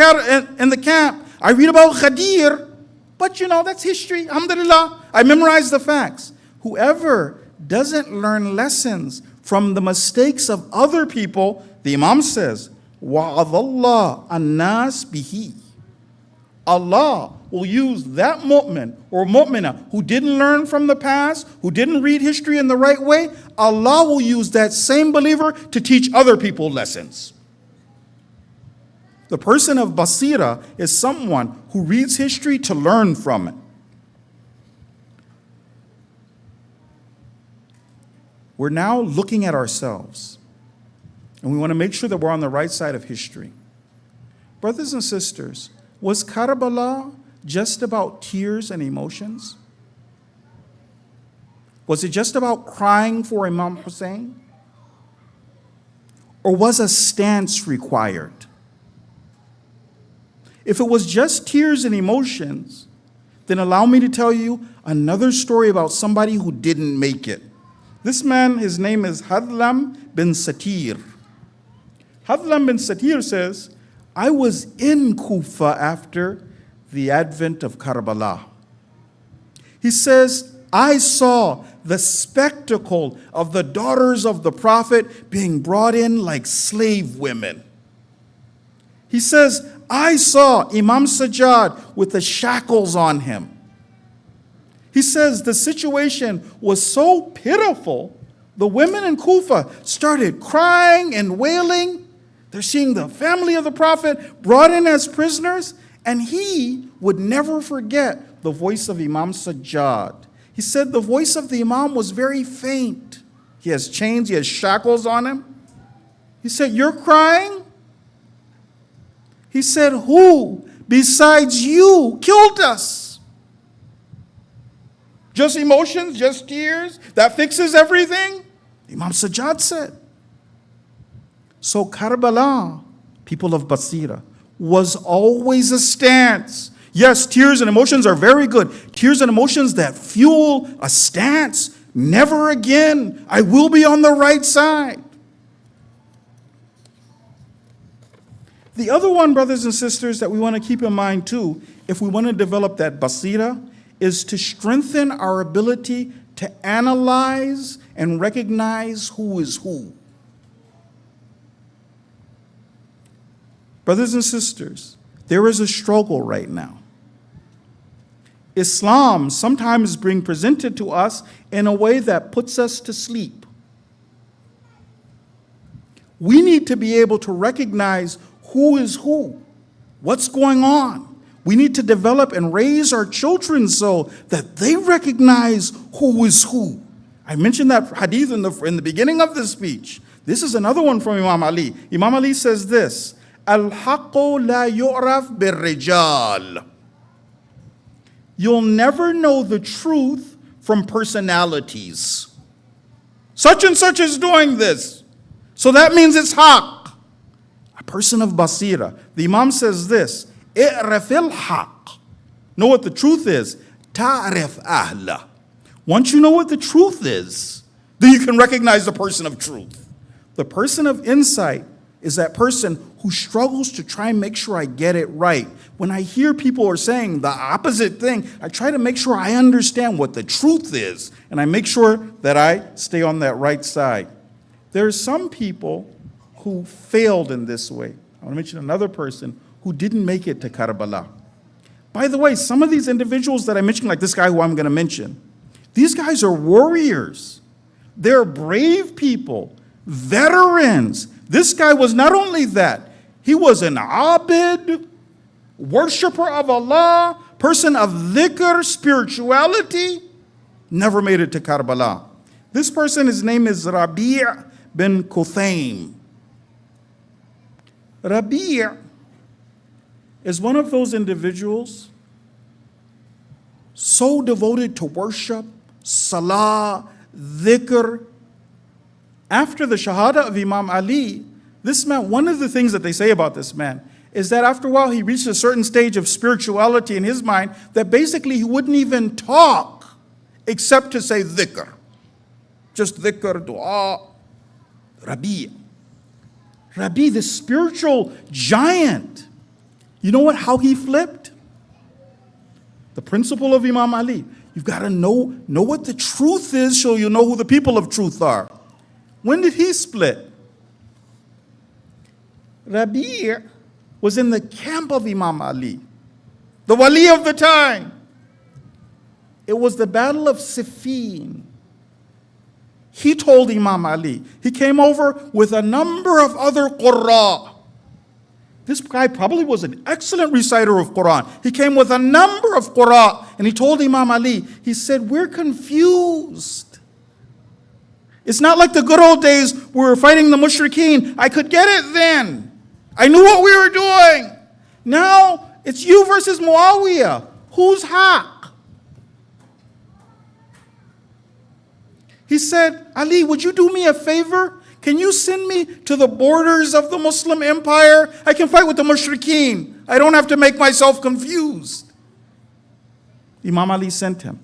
Speaker 5: camp. I read about Ghadir, but that's history. Alhamdulillah, I memorize the facts. Whoever doesn't learn lessons from the mistakes of other people, the Imam says, وَعَذَ النَّاسِ بِهِ. Allah will use that mu'min or mu'mina who didn't learn from the past, who didn't read history in the right way. Allah will use that same believer to teach other people lessons. The person of basira is someone who reads history to learn from it. We're now looking at ourselves, and we want to make sure that we're on the right side of history. Brothers and sisters, was Karbala just about tears and emotions? Was it just about crying for Imam Hussein? Or was a stance required? If it was just tears and emotions, then allow me to tell you another story about somebody who didn't make it. This man, his name is Hadlam bin Satir. Hadlam bin Satir says, I was in Kufa after the advent of Karbala. He says, I saw the spectacle of the daughters of the Prophet being brought in like slave women. He says, I saw Imam Sajjad with the shackles on him. He says the situation was so pitiful, the women in Kufa started crying and wailing. They're seeing the family of the Prophet brought in as prisoners, and he would never forget the voice of Imam Sajjad. He said the voice of the Imam was very faint. He has chains, he has shackles on him. He said, you're crying? He said, who besides you killed us? Just emotions, just tears, that fixes everything? Imam Sajjad said. So Karbala, people of Basira, was always a stance. Yes, tears and emotions are very good. Tears and emotions that fuel a stance. Never again. I will be on the right side. The other one, brothers and sisters, that we want to keep in mind too, if we want to develop that basira, is to strengthen our ability to analyze and recognize who is who. Brothers and sisters, there is a struggle right now. Islam sometimes is being presented to us in a way that puts us to sleep. We need to be able to recognize who is who, what's going on. We need to develop and raise our children so that they recognize who is who. I mentioned that hadith in the beginning of the speech. This is another one from Imam Ali. Imam Ali says this, Al-haqqu la yu'raf bir-rijal. You'll never know the truth from personalities. Such and such is doing this, so that means it's haqq. A person of basira. The Imam says this, i'rafil haqq. Know what the truth is. Ta'rif ahla. Once you know what the truth is, then you can recognize the person of truth. The person of insight is that person who struggles to try and make sure I get it right. When I hear people are saying the opposite thing, I try to make sure I understand what the truth is, and I make sure that I stay on that right side. There are some people who failed in this way. I want to mention another person who didn't make it to Karbala. By the way, some of these individuals that I mentioned, like this guy who I'm going to mention, these guys are warriors. They're brave people, veterans. This guy was not only that, he was an abid, worshiper of Allah, person of dhikr, spirituality, never made it to Karbala. This person, his name is Rabi' bin Kuthaym. Rabi' is one of those individuals so devoted to worship, salah, dhikr. After the shahada of Imam Ali, this man, one of the things that they say about this man is that after a while he reached a certain stage of spirituality in his mind that basically he wouldn't even talk except to say dhikr. Just dhikr, dua, Rabi, the spiritual giant. You know what? How he flipped? The principle of Imam Ali. You've got to know what the truth is so you'll know who the people of truth are. When did he split? Rabi' was in the camp of Imam Ali, the wali of the time. It was the battle of Siffin. He told Imam Ali, he came over with a number of other qurra. This guy probably was an excellent reciter of Quran. He came with a number of qurra, and he told Imam Ali, he said, we're confused. It's not like the good old days we were fighting the mushrikeen. I could get it then. I knew what we were doing. Now it's you versus Muawiyah. Who's haq? He said, Ali, would you do me a favor? Can you send me to the borders of the Muslim empire? I can fight with the mushrikeen. I don't have to make myself confused. Imam Ali sent him.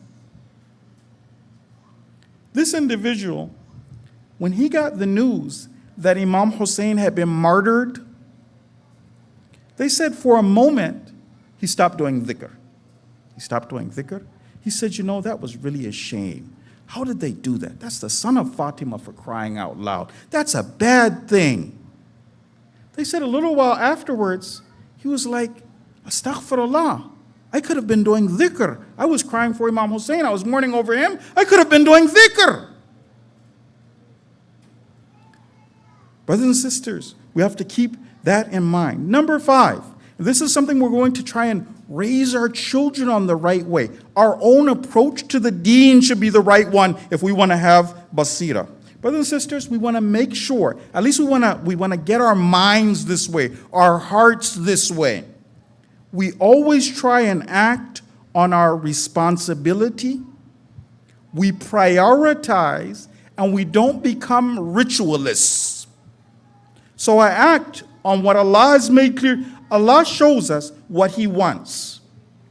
Speaker 5: This individual, when he got the news that Imam Hussein had been martyred, they said for a moment, he stopped doing dhikr. He stopped doing dhikr. He said, you know, that was really a shame. How did they do that? That's the son of Fatima, for crying out loud. That's a bad thing. They said a little while afterwards, he was like, astaghfirullah. I could have been doing dhikr. I was crying for Imam Hussein. I was mourning over him. I could have been doing dhikr. Brothers and sisters, we have to keep that in mind. Number 5, this is something we're going to try and raise our children on the right way. Our own approach to the deen should be the right one if we want to have basira. Brothers and sisters, we want to make sure, at least we want to get our minds this way, our hearts this way. We always try and act on our responsibility. We prioritize, and we don't become ritualists. So I act on what Allah has made clear. Allah shows us what He wants.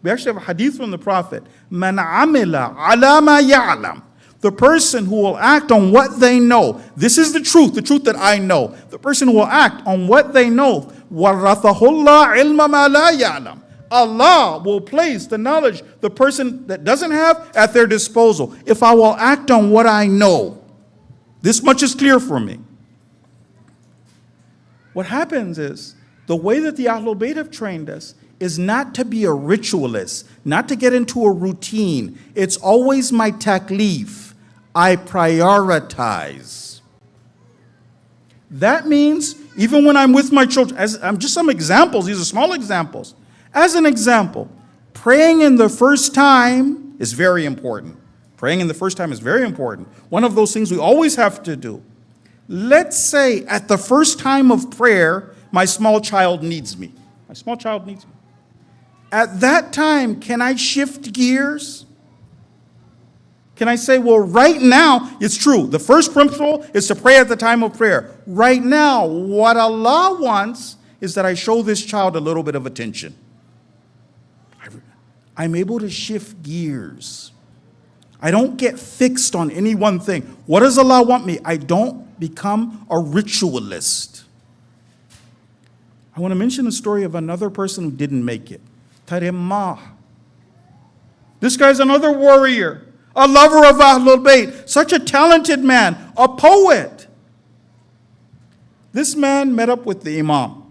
Speaker 5: We actually have a hadith from the Prophet. Man amila ala ma ya'lam. The person who will act on what they know. This is the truth that I know. The person who will act on what they know. Warathahullah ilma ma la ya'lam. Allah will place the knowledge the person that doesn't have at their disposal. If I will act on what I know. This much is clear for me. What happens is, the way that the Ahlul Bayt have trained us is not to be a ritualist, not to get into a routine. It's always my taklif. I prioritize. That means, even when I'm with my children, just some examples, these are small examples. As an example, praying in the first time is very important. Praying in the first time is very important. One of those things we always have to do. Let's say at the first time of prayer, my small child needs me. My small child needs me. At that time, can I shift gears? Can I say, well, right now, it's true. The first principle is to pray at the time of prayer. Right now, what Allah wants is that I show this child a little bit of attention. I'm able to shift gears. I don't get fixed on any one thing. What does Allah want me? I don't become a ritualist. I want to mention the story of another person who didn't make it. Tarimah. This guy's another warrior, a lover of Ahlul Bayt, such a talented man, a poet. This man met up with the Imam.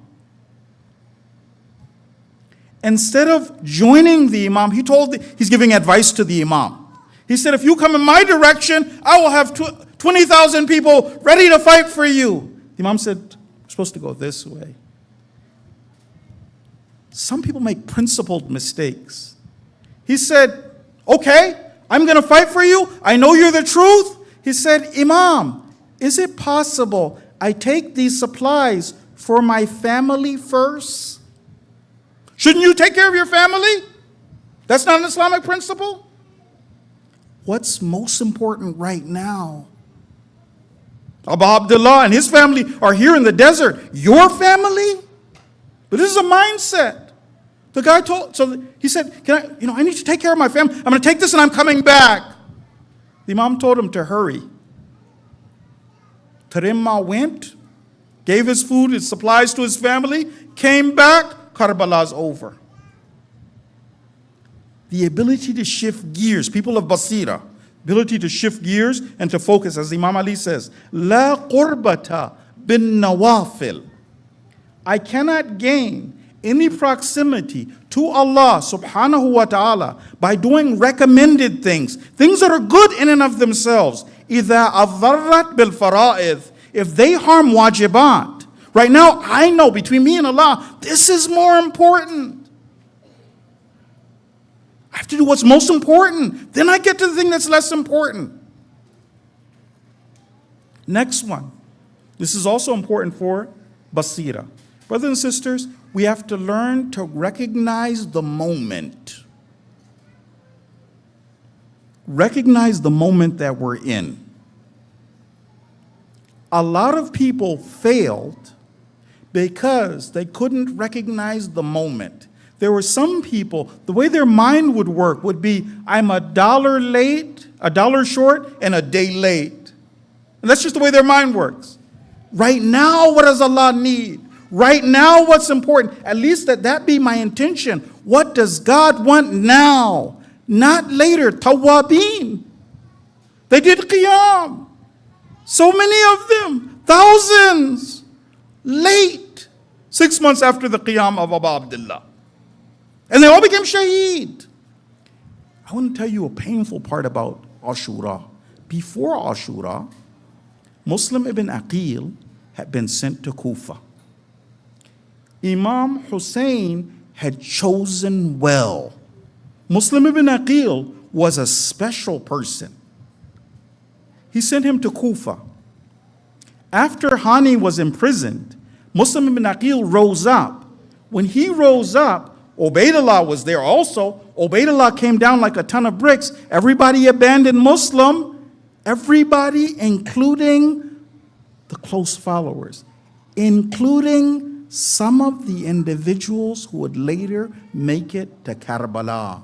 Speaker 5: Instead of joining the Imam, he's giving advice to the Imam. He said, if you come in my direction, I will have 20,000 people ready to fight for you. The Imam said, we're supposed to go this way. Some people make principled mistakes. He said, okay, I'm going to fight for you. I know you're the truth. He said, Imam, is it possible I take these supplies for my family first? Shouldn't you take care of your family? That's not an Islamic principle? What's most important right now? Abu Abdullah and his family are here in the desert. Your family? But this is a mindset. The guy he said, I need to take care of my family. I'm going to take this and I'm coming back. The Imam told him to hurry. Tarimma went, gave his food, his supplies to his family, came back, Karbala's over. The ability to shift gears, people of Basira, ability to shift gears and to focus, as Imam Ali says, La qurbata bin nawafil. I cannot gain any proximity to Allah subhanahu wa ta'ala by doing recommended things, things that are good in and of themselves. إِذَا أَضَرَّتْ بِالْفَرَائِضِ. If they harm wajibat. Right now, I know between me and Allah, this is more important. I have to do what's most important. Then I get to the thing that's less important. Next one. This is also important for Basira. Brothers and sisters, we have to learn to recognize the moment. Recognize the moment that we're in. A lot of people failed because they couldn't recognize the moment. There were some people, the way their mind would work would be, I'm $1 late, $1 short, and a day late. And that's just the way their mind works. Right now, what does Allah need? Right now, what's important? At least that be my intention. What does God want now? Not later. Tawabin. They did qiyam. So many of them, thousands, late. 6 months after the qiyam of Abu Abdullah. And they all became shaheed. I want to tell you a painful part about Ashura. Before Ashura, Muslim ibn Aqil had been sent to Kufa. Imam Hussein had chosen well. Muslim ibn Aqil was a special person. He sent him to Kufa. After Hani was imprisoned, Muslim ibn Aqil rose up. When he rose up, Ubaydullah was there also. Ubaydullah came down like a ton of bricks. Everybody abandoned Muslim. Everybody, including the close followers, including some of the individuals who would later make it to Karbala.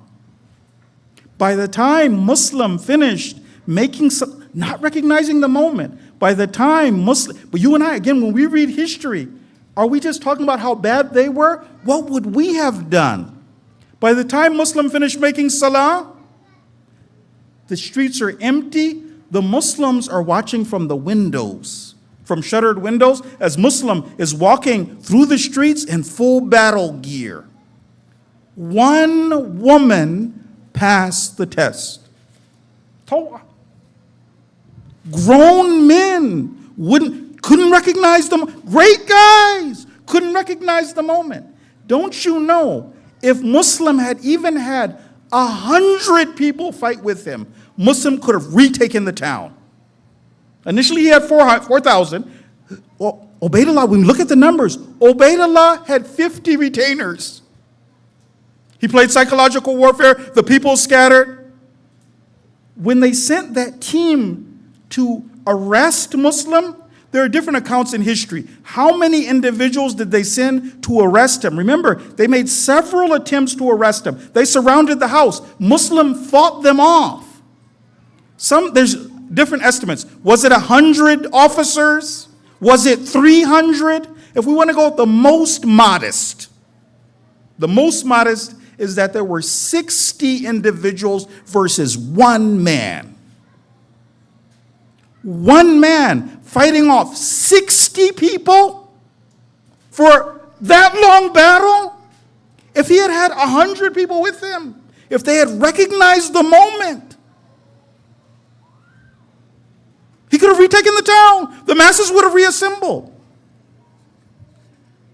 Speaker 5: By the time Muslim finished not recognizing the moment, by the time but you and I, again, when we read history, are we just talking about how bad they were? What would we have done? By the time Muslim finished making salah, the streets are empty. The Muslims are watching from the windows, from shuttered windows, as Muslim is walking through the streets in full battle gear. One woman passed the test. Grown men couldn't recognize them. Great guys couldn't recognize the moment. Don't you know, if Muslim had even had 100 people fight with him, Muslim could have retaken the town. Initially he had 4,000. Well, Ubaydullah, when we look at the numbers, Ubaydullah had 50 retainers. He played psychological warfare. The people scattered. When they sent that team to arrest Muslim, there are different accounts in history. How many individuals did they send to arrest him? Remember, they made several attempts to arrest him. They surrounded the house. Muslim fought them off. There's different estimates. Was it 100 officers? Was it 300? If we want to go with the most modest is that there were 60 individuals versus one man. One man fighting off 60 people for that long battle? If he had had 100 people with him, if they had recognized the moment, he could have retaken the town. The masses would have reassembled.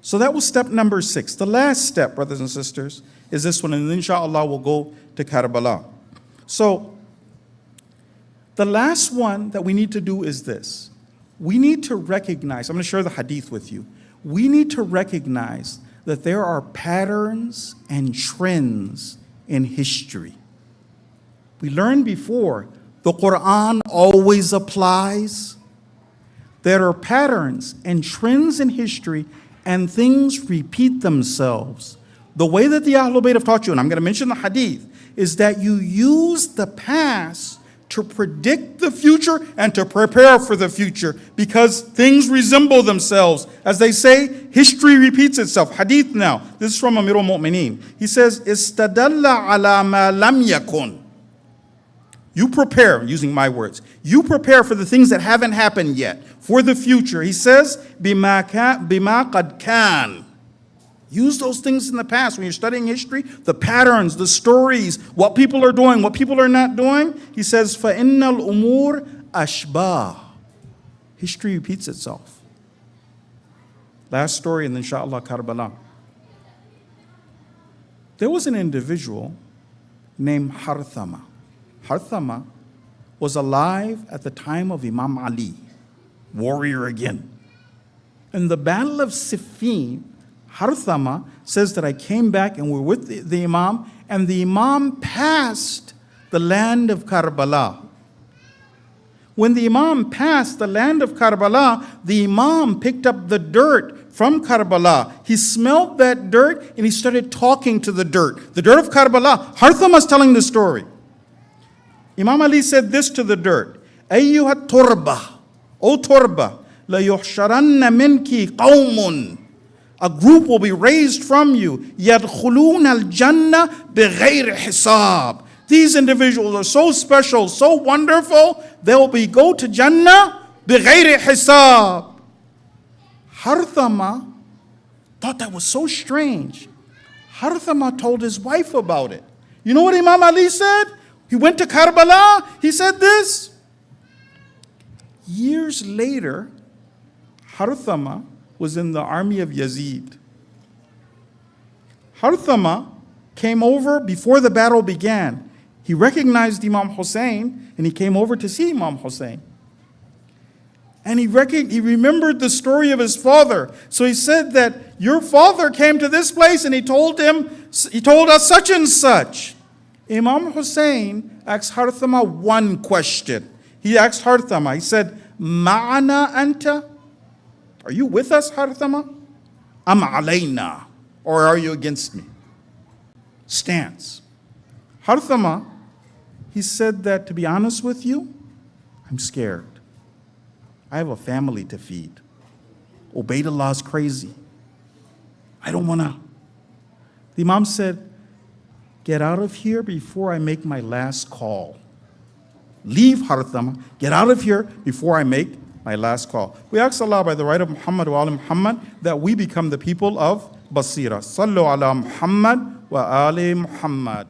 Speaker 5: So that was step number 6. The last step, brothers and sisters, is this one, and inshallah we'll go to Karbala. So the last one that we need to do is this. We need to recognize, I'm going to share the hadith with you. We need to recognize that there are patterns and trends in history. We learned before, the Quran always applies. There are patterns and trends in history, and things repeat themselves. The way that the Ahlul Bayt have taught you, and I'm going to mention the Hadith, is that you use the past to predict the future and to prepare for the future, because things resemble themselves. As they say, history repeats itself. Hadith now. This is from Amirul Mu'mineen. He says, "Istadalla ala ma lam yakun." You prepare, using my words, you prepare for the things that haven't happened yet, for the future. He says, bima qad kan. Use those things in the past. When you're studying history, the patterns, the stories, what people are doing, what people are not doing. He says, فَإِنَّ الْأُمُورِ أَشْبَاهٌ. History repeats itself. Last story, and then inshallah, Karbala. There was an individual named Harthama. Harthama was alive at the time of Imam Ali, warrior again. In the Battle of Siffin, Harthama says that I came back and we're with the Imam, and the Imam passed the land of Karbala. When the Imam passed the land of Karbala, the Imam picked up the dirt from Karbala. He smelled that dirt and he started talking to the dirt. The dirt of Karbala. Harthama is telling the story. Imam Ali said this to the dirt, "Ayyuha turba, O turba, la yuhsharanna minki qawmun." A group will be raised from you. يَدْخُلُونَ الْجَنَّةِ بِغَيْرِ حِسَابٍ. These individuals are so special, so wonderful, they'll go to Jannah بِغَيْرِ حِسَابٍ. Harthama thought that was so strange. Harthama told his wife about it. You know what Imam Ali said? He went to Karbala, he said this. Years later, Harthama was in the army of Yazid. Harthama came over before the battle began. He recognized Imam Hussein and he came over to see Imam Hussein. And he remembered the story of his father. So he said that your father came to this place and he told us such and such. Imam Hussein asked Harthama one question. He asked Harthama, he said, "Ma'ana anta?" Are you with us, Harthama? Am alayna, or are you against me? Stance. Harthama, he said that, to be honest with you, I'm scared. I have a family to feed. Ubaydullah is crazy. I don't want to. The Imam said, get out of here before I make my last call. Leave, Harthama. Get out of here before I make my last call. We ask Allah by the right of Muhammad wa ala Muhammad that we become the people of Basira. Sallu ala Muhammad wa ali Muhammad.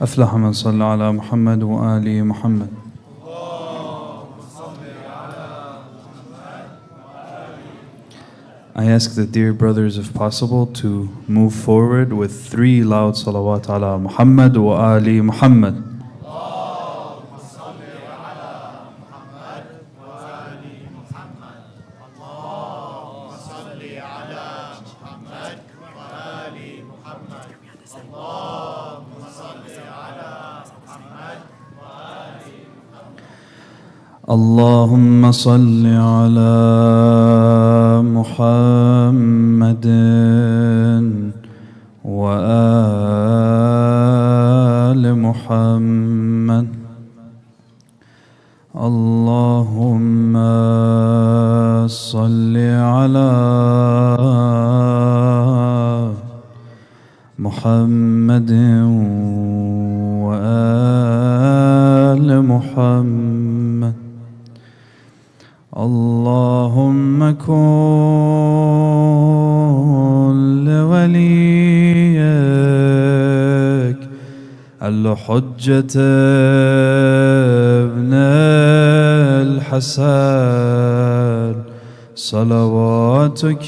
Speaker 6: أفلح من صلى على محمد وآل محمد. I ask the dear brothers, if possible, to move forward with 3 loud salawat ala Muhammad wa ali Muhammad. اللهم صل على محمد وآل محمد. اللهم صل على محمد وآل محمد. اللهم كن لوليك الحجة ابن الحسن صلواتك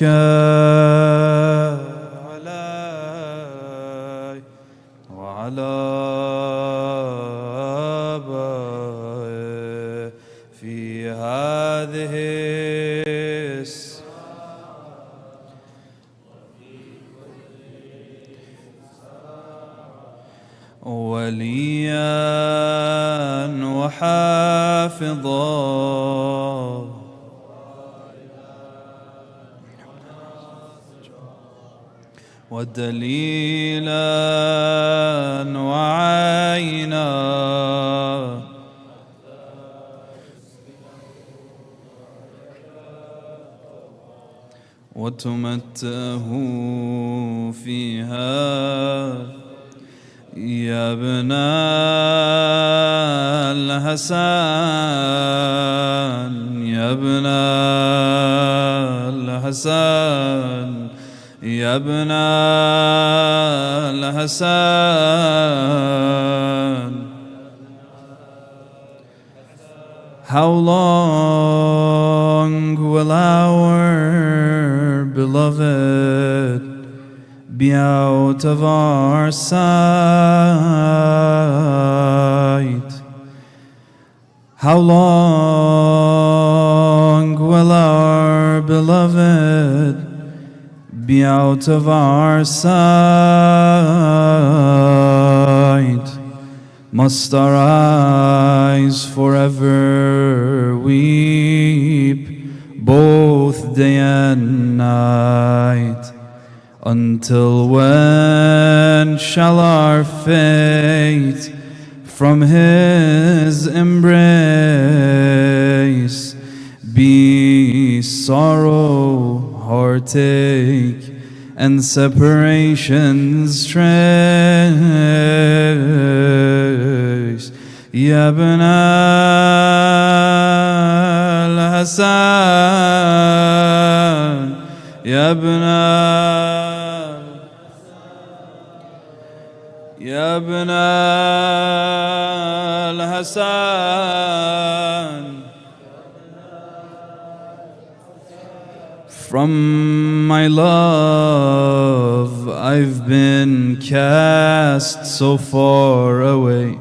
Speaker 6: عليه وعلى آبائه في هذه وليا وحافظا ودليلا وعينا وتمتعه فيها يا ابن الحسن يا ابن الحسن يا ابن الحسن. How long will our beloved be out of our sight? How long will our beloved be out of our sight? Must our eyes forever weep, both day and night? Until when shall our fate from his embrace be sorrow, heartache, and separation's trace? Ya ibn al-Hasan, Ya ibn al-Hasan. From my love I've been cast so far away.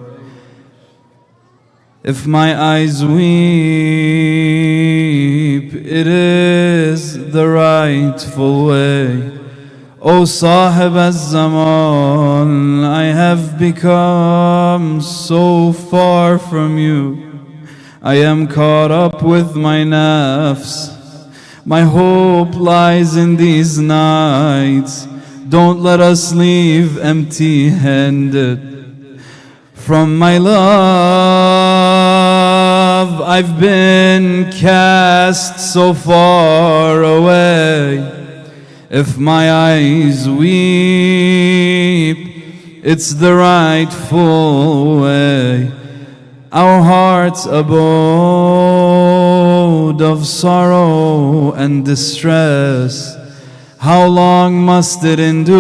Speaker 6: If my eyes weep, it is the rightful way. O Sahib az-Zaman, I have become so far from you. I am caught up with my nafs. My hope lies in these nights. Don't let us leave empty-handed. From my love I've been cast so far away. If my eyes weep, it's the rightful way. Our hearts abode of sorrow and distress, how long must it endure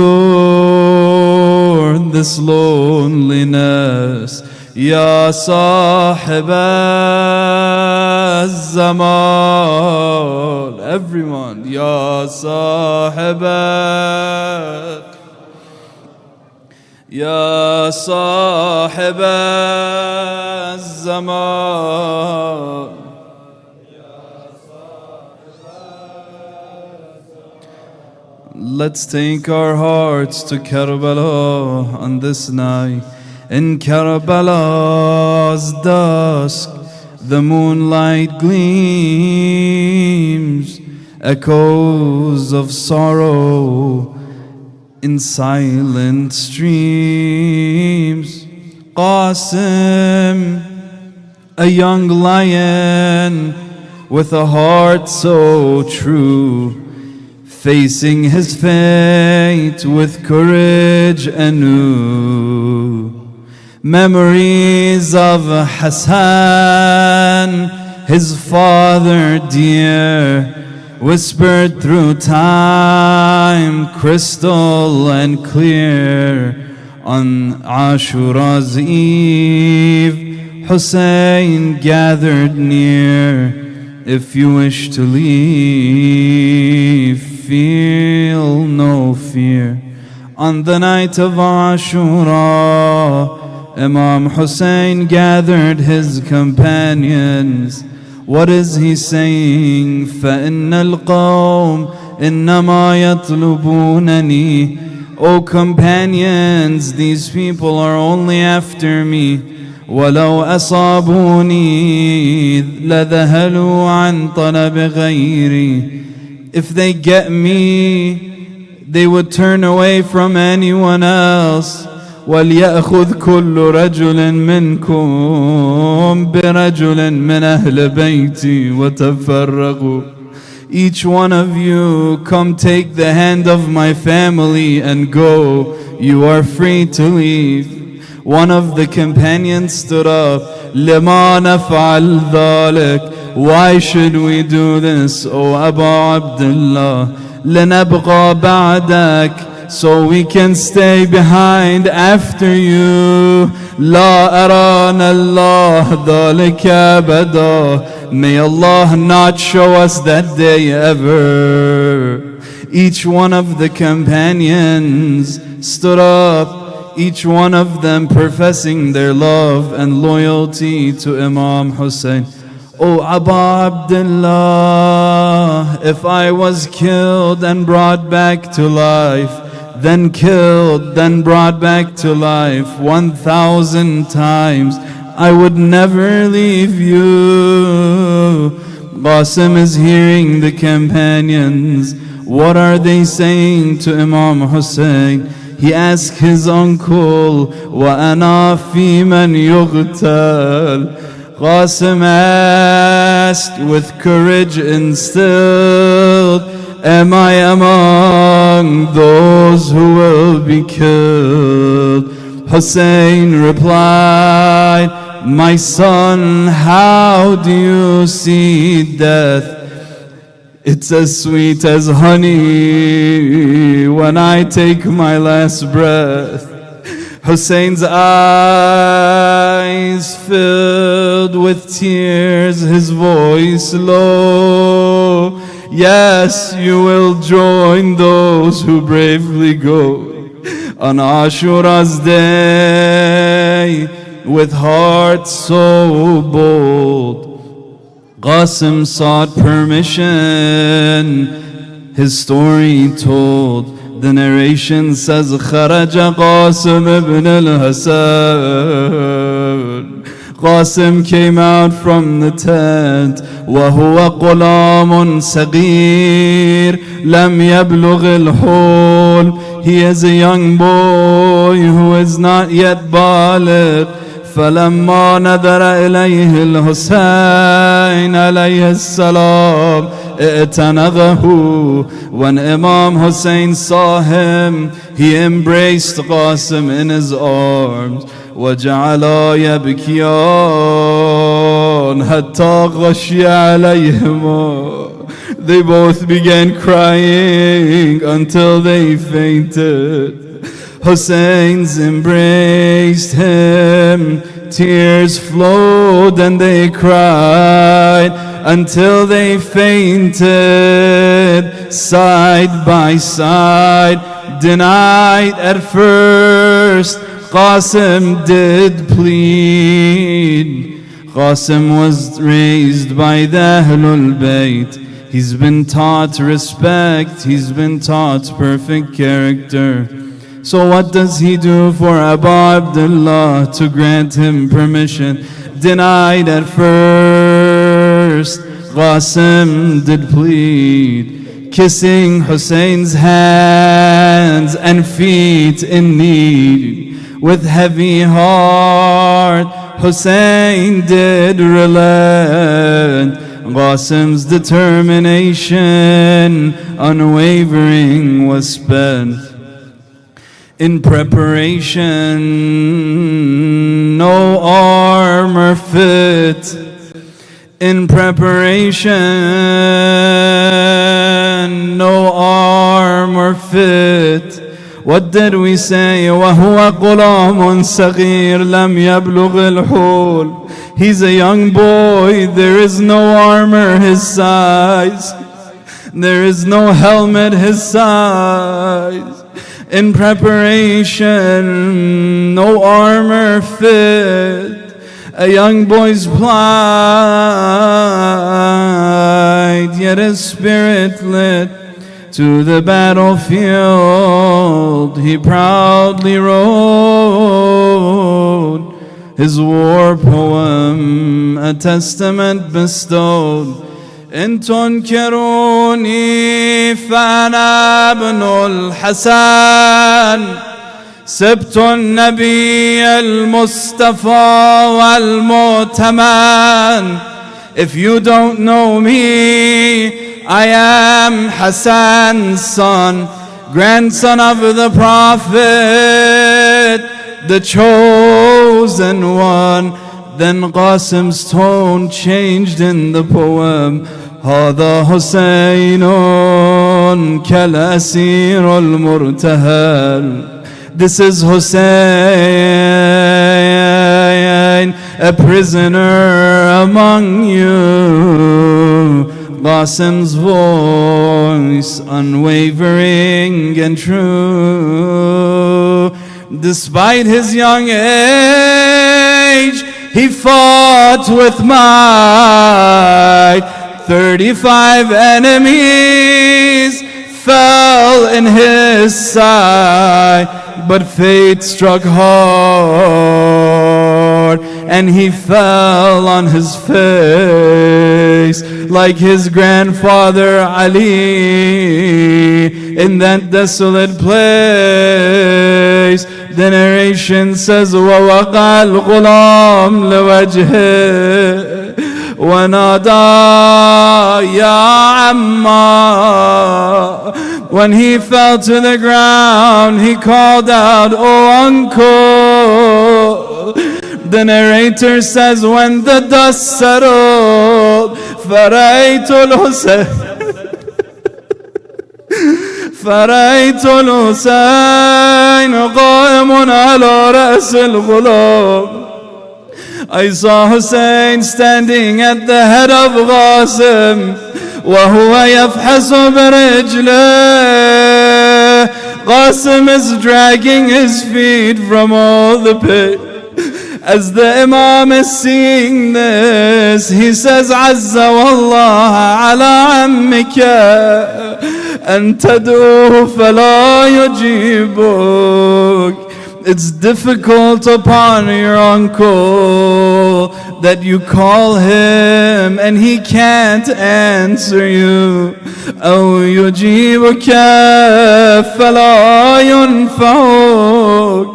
Speaker 6: mourn this loneliness. Ya Sahib al-Zaman. Everyone. Ya Sahib Ya Sahib al-Zaman. Let's take our hearts to Karbala on this night. In Karbala's dusk, the moonlight gleams, echoes of sorrow in silent streams. Qasim, a young lion with a heart so true, facing his fate with courage anew. Memories of Hassan, his father dear, whispered through time, crystal and clear. On Ashura's eve, Hussein gathered near. If you wish to leave, feel no fear. On the night of Ashura, Imam Hussein gathered his companions. What is he saying? فَإِنَّ الْقَوْمِ إِنَّمَا يَطْلُبُونَنِي. O companions, these people are only after me. وَلَوْ أَصَابُونِي لَذَهَلُوا عَنْ طَلَبِ غَيْرِي. If they get me, they would turn away from anyone else. وَلْيَأْخُذْ كُلُّ رَجُلٍ مِّنْكُمْ بِرَجُلٍ مِّنْ أَهْلِ بَيْتِي وَتَفَرَّقُوا. Each one of you come take the hand of my family and go. You are free to leave. One of the companions stood up. لِمَا نَفْعَلْ ذَلِكَ. Why should we do this, O Abu Abdullah? لِنَبْقَى بَعْدَكَ. So we can stay behind after you. La arana Allah dhalika abada. May Allah not show us that day ever. Each one of the companions stood up, each one of them professing their love and loyalty to Imam Hussein. O Abu Abdullah, if I was killed and brought back to life, then killed, then brought back to life 1,000 times, I would never leave you. Qasim is hearing the companions. What are they saying to Imam Hussein? He asked his uncle, وَأَنَا فِي مَنْ يُغْتَلْ. Qasim asked with courage instilled, am I among those who will be killed? Hussein replied, my son, how do you see death? It's as sweet as honey when I take my last breath. Hussein's eyes filled with tears, his voice low. Yes, you will join those who bravely go on Ashura's day with hearts so bold. Qasim sought permission, his story told. The narration says, خرج قاسم ibn al-Hasan. Qasim came out from the tent. وهو غلام صغير لم يبلغ الحلم. He is a young boy who is not yet baligh. فلما نظر إليه الحسين عليه السلام اعتنقه. When Imam Hussein saw him, he embraced Qasim in his arms. وجعلا يبكيان حتى غشي عليهما. They both began crying until they fainted. Hussein's embraced him. Tears flowed and they cried until they fainted side by side. Denied at first, Qasim did plead. Qasim was raised by the Ahlul Bayt. He's been taught respect, he's been taught perfect character. So what does he do for Abu Abdullah to grant him permission? Denied at first, Qasim did plead, kissing Hussein's hands and feet in need. With heavy heart, Hussein did relent. Qasim's determination unwavering was spent. In preparation, no armor fit. In preparation, no armor fit. What did we say? وَهُوَ غُلَامٌ صَغِيرٌ لَمْ يَبْلُغِ الْحُولَ. He's a young boy, there is no armor his size. There is no helmet his size. In preparation, no armor fit. A young boy's plight, yet his spirit lit. To the battlefield he proudly rode. His war poem a testament bestowed. إن تنكروني فأنا ابن الحسن سبت النبي المصطفى والمؤتمن. If you don't know me, I am Hassan's son, grandson of the Prophet, the chosen one. Then Qasim's tone changed in the poem. هذا حسين كالأسير المرتهل. This is Hussein, a prisoner among you. Qasim's voice unwavering and true. Despite his young age, he fought with might. 35 enemies fell in his side, but fate struck hard and he fell on his face like his grandfather Ali in that desolate place. The narration says وَوَقَى الْغُلَامُ لِوَجْهِهِ وَنَادَى يَا عَمَّا. When he fell to the ground, he called out, "Oh uncle." The narrator says, when the dust settled, فَرَأَيْتُ الْحُسَيْنَ فرأيت الحسين قائم على رأس الغلام. I saw Hussein standing at the head of Qasim. وهو يفحص برجله. Qasim is dragging his feet from all the pit. As the Imam is seeing this, he says, عز والله على عمك أن تدعوه فلا يجيبك. It's difficult upon your uncle that you call him and he can't answer you. أو يجيبك فلا ينفعك.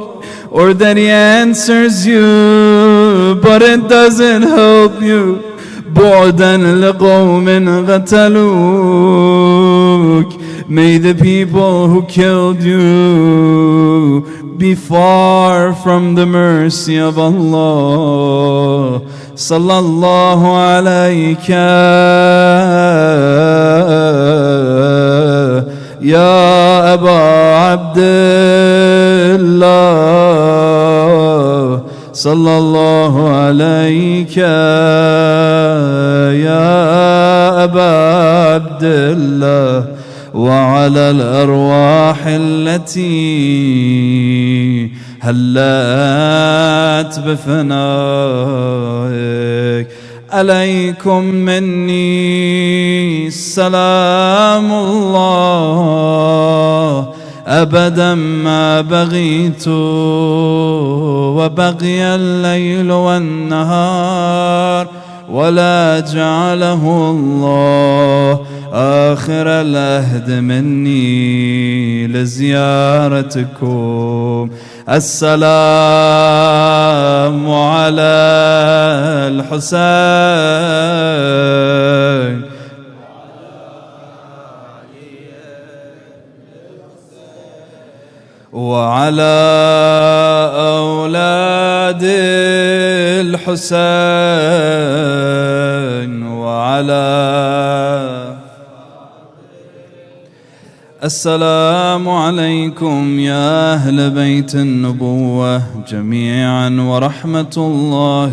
Speaker 6: Or that he answers you, but it doesn't help you. بعدا لقوم قتلوك. May the people who killed you be far from the mercy of Allah. Sallallahu alayka ya Aba Abdullah. صلى الله عليك يا أبا عبد الله وعلى الأرواح التي هلت بفنائك. عليكم مني سلام الله أبدا ما بغيت وبقي الليل والنهار، ولا جعله الله آخر العهد مني لزيارتكم. السلام على الحسين وعلى أولاد الحسين وعلى السلام عليكم يا أهل بيت النبوة جميعا ورحمة الله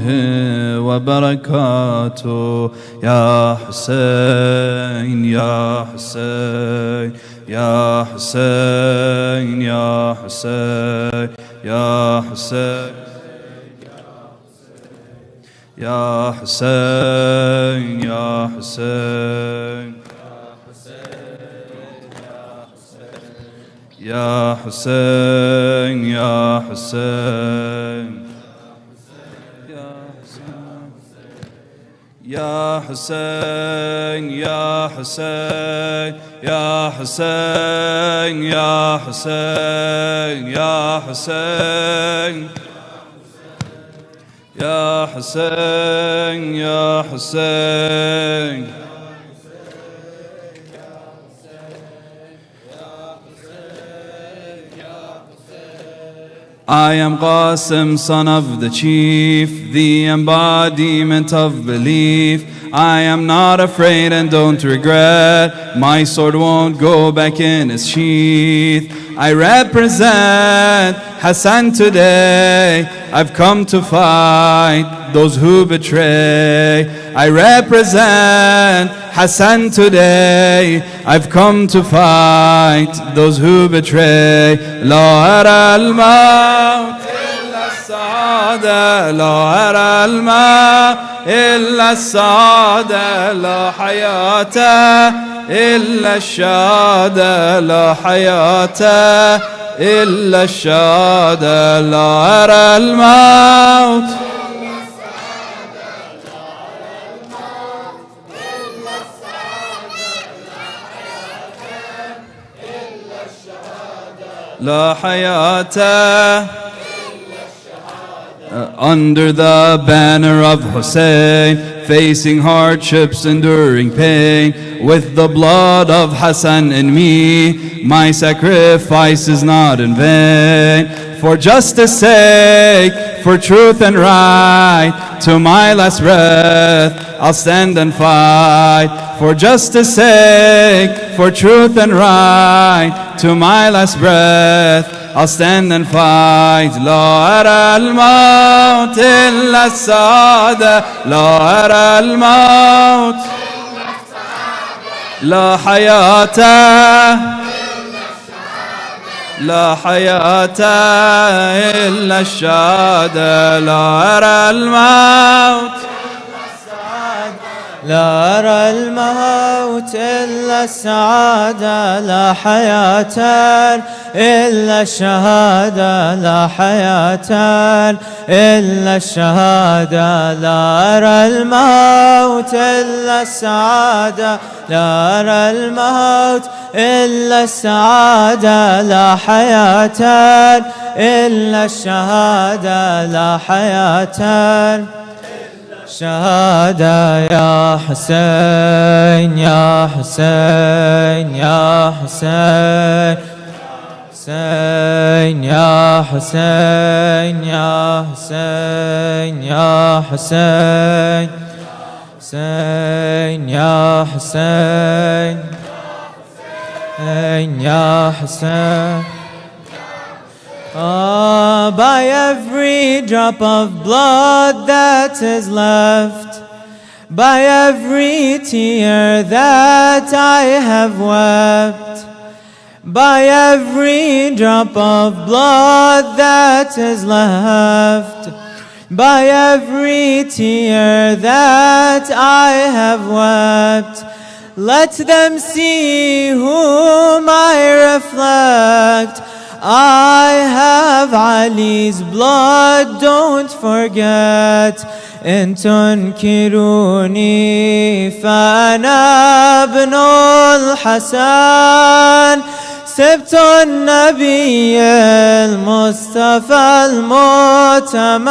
Speaker 6: وبركاته. يا حسين يا حسين يا حسين يا حسين يا حسين يا حسين يا حسين يا حسين يا حسين يا حسين يا حسين يا حسين يا حسين يا حسين يا حسين يا حسين I am Qasim, son of the chief, the embodiment of belief. I am not afraid and don't regret. My sword won't go back in its sheath. I represent Hassan today. I've come to fight those who betray. I represent Hassan today. I've come to fight those who betray. لا أرى الموت إلا السعادة، لا أرى الموت إلا السعادة، لا حياة إلا الشهادة، لا حياة إلا الشهادة. لا أرى الموت لا حياة. Under the banner of Hussein, facing hardships, enduring pain, with the blood of Hassan in me, my sacrifice is not in vain. For justice sake, for truth and right, to my last breath I'll stand and fight. For justice sake, for truth and right, to my last breath I'll stand and fight. لا أرى الموت إلا السعادة، لا أرى الموت لا حياة لا حياة إلا الشهادة. لا أرى الموت
Speaker 1: لا أرى الموت إلا السعادة، لا حياة إلا الشهادة، لا حياة إلا الشهادة. لا أرى الموت إلا السعادة، لا أرى الموت إلا السعادة، لا حياة إلا الشهادة، لا حياة شهادة. يا حسين يا حسين يا حسين حسين يا حسين يا حسين يا حسين حسين يا حسين يا حسين By every drop of blood that is left, by every tear that I have wept, by every drop of blood that is left, by every tear that I have wept, let them see whom I reflect. I have Ali's blood, don't forget. إن تنكروني فأنا ابن الحسن سبت النبي المصطفى المؤتمن.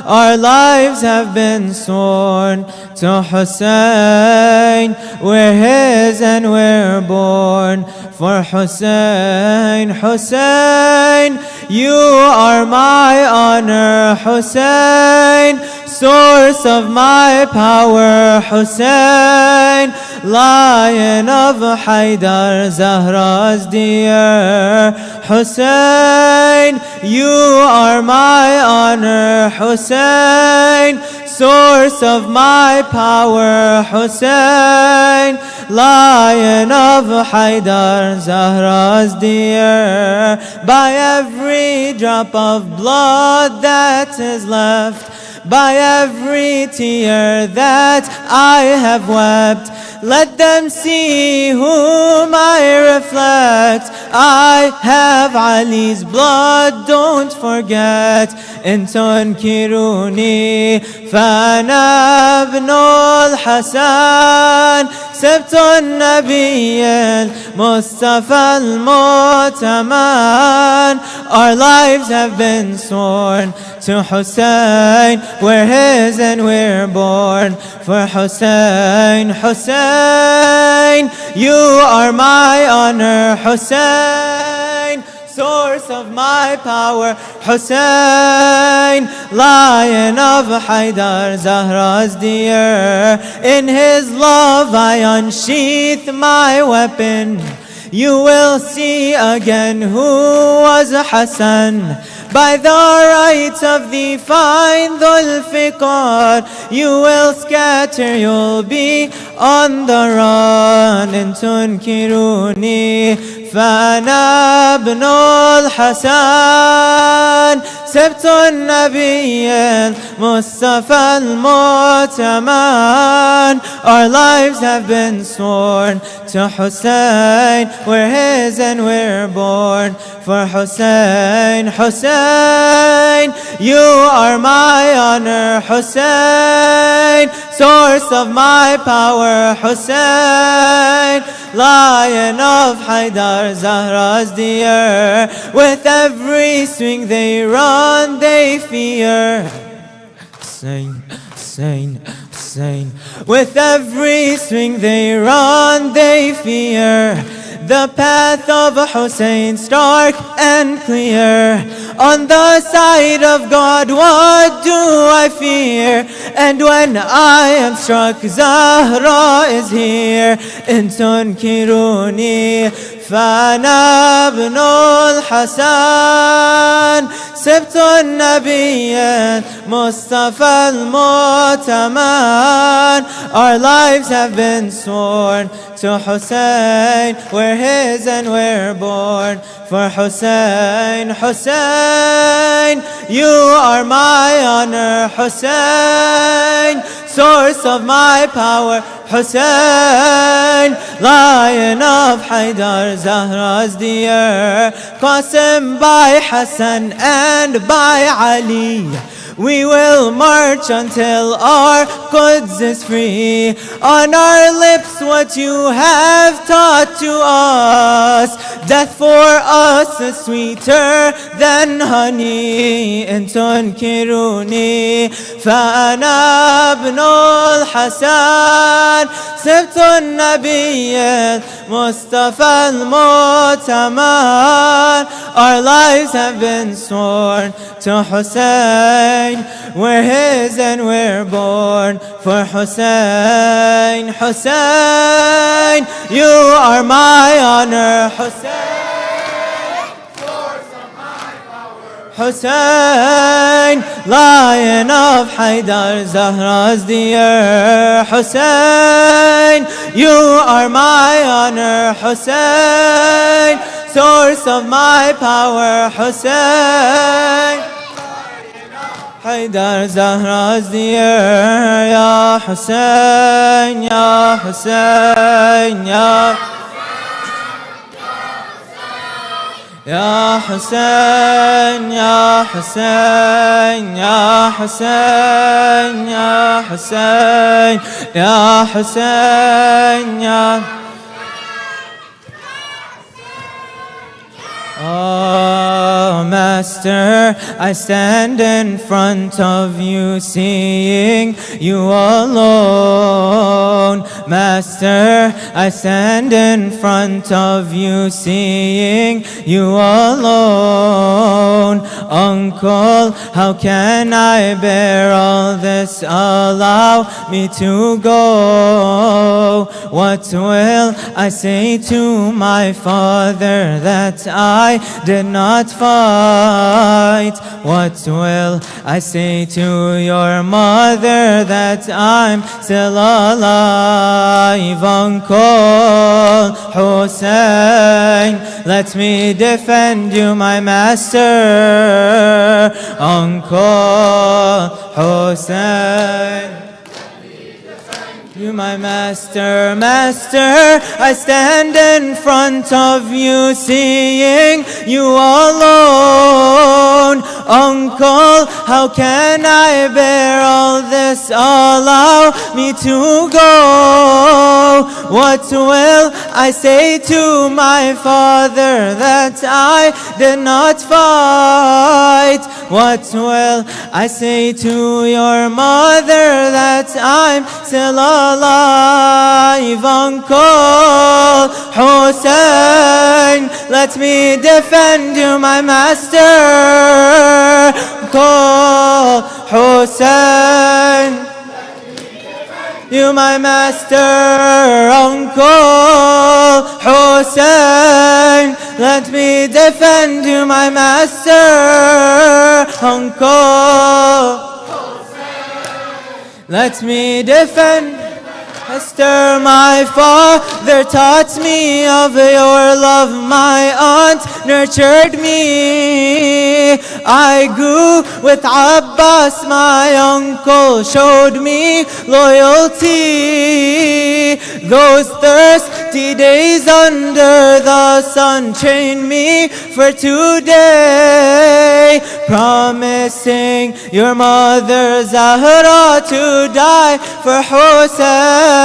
Speaker 1: Our lives have been sworn to Hussein. We're his and we're born for Hussein. Hussein, you are my honor. Hussein, source of my power. Hussein, lion of Haidar, Zahra's dear. Hussein, you are my honor. Hussein, source of my power. Hussein, lion of Haidar, Zahra's dear. By every drop of blood that is left, by every tear that I have wept, let them see whom I reflect. I have Ali's blood, don't forget. إن تنكروني فأنا ابن الحسن سبت النبي المصطفى المؤتمن. Our lives have been sworn to Hussein. We're his and we're born for Hussein. Hussein, you are my honor. Hussein, source of my power. Hussein, lion of Haidar, Zahra's dear. In his love I unsheath my weapon. You will see again who was Hassan. By the right of the fine Dhul Fiqar, you will scatter, you'll be on the run. إن تنكروني فأنا ابن الحسن سبت النبي المصطفى المؤتمن. Our lives have been sworn to Hussein. We're his and we're born for Hussein. Hussein, you are my honor. Hussein, source of my power. Hussein, lion of Haidar, Zahra's dear. With every swing they run, they fear. Hussein, Hussein, Hussein. With every swing they run, they fear. The path of Hussein stark and clear. On the side of God, what do I fear? And when I am struck, Zahra is here. إن تنكروني فأنا ابن الحسن سبت النبي المصطفى المؤتمن. Our lives have been sworn to Hussein. We're his and we're born for Hussein. Hussein, you are my honor. Hussein, source of my power. Hussein, lion of Haidar, Zahra's dear. Qasim by Hassan and by Ali, we will march until our Quds is free. On our lips what you have taught to us, death for us is sweeter than honey. إن تنكروني فأنا ابن الحسن سبت النبي المصطفى المؤتمن. Our lives have been sworn to Hussein. We're his and we're born for Hussein. Hussein, you are my honor. Hussein, source of Hussein, Lion of Haidar, Zahra's dear. Hussein, you are my honor. Hussein, source of my power. Hussein, Haidar, Zahra's dear. Ya Hussein, Ya Hussein, Ya Ya Hussein, Ya Hussein, Ya Hussein, Ya Hussein, Ya Hussein, Ya Oh, Master, I stand in front of you, seeing you alone. Master, I stand in front of you, seeing you alone. Uncle, how can I bear all this? Allow me to go. What will I say to my father that I did not fight? What will I say to your mother that I'm still alive? Uncle Hussein, let me defend you, my master. Uncle Hussein, you my master, master, I stand in front of you, seeing you alone. Uncle, how can I bear all this? Allow me to go. What will I say to my father that I did not fight? What will I say to your mother that I'm still alive? Uncle Hussein, let me defend you, my master. Uncle Hussein, you my master. Uncle Hussein, let me defend you, my master. Uncle, let me defend. Master, my father taught me of your love. My aunt nurtured me. I grew with Abbas, my uncle showed me loyalty. Those thirsty days under the sun trained me for today. Promising your mother Zahra to die for Hussein.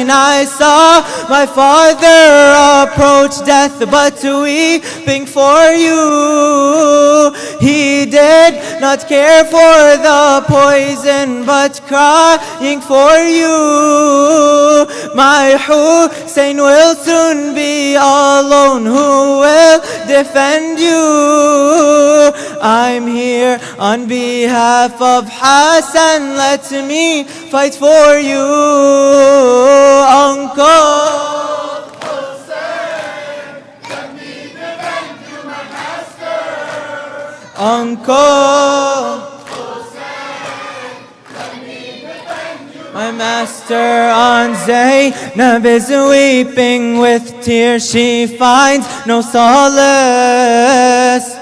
Speaker 1: I saw my father approach death, but weeping for you. He did not care for the poison, but crying for you. My Hussein will soon be alone. Who will defend you? I'm here on behalf of Hassan. Let me fight for you, Uncle Hussein. Let me defend you, my master. Uncle Hussein, let me defend you, my master. On Zainab is weeping with tears. She finds no solace.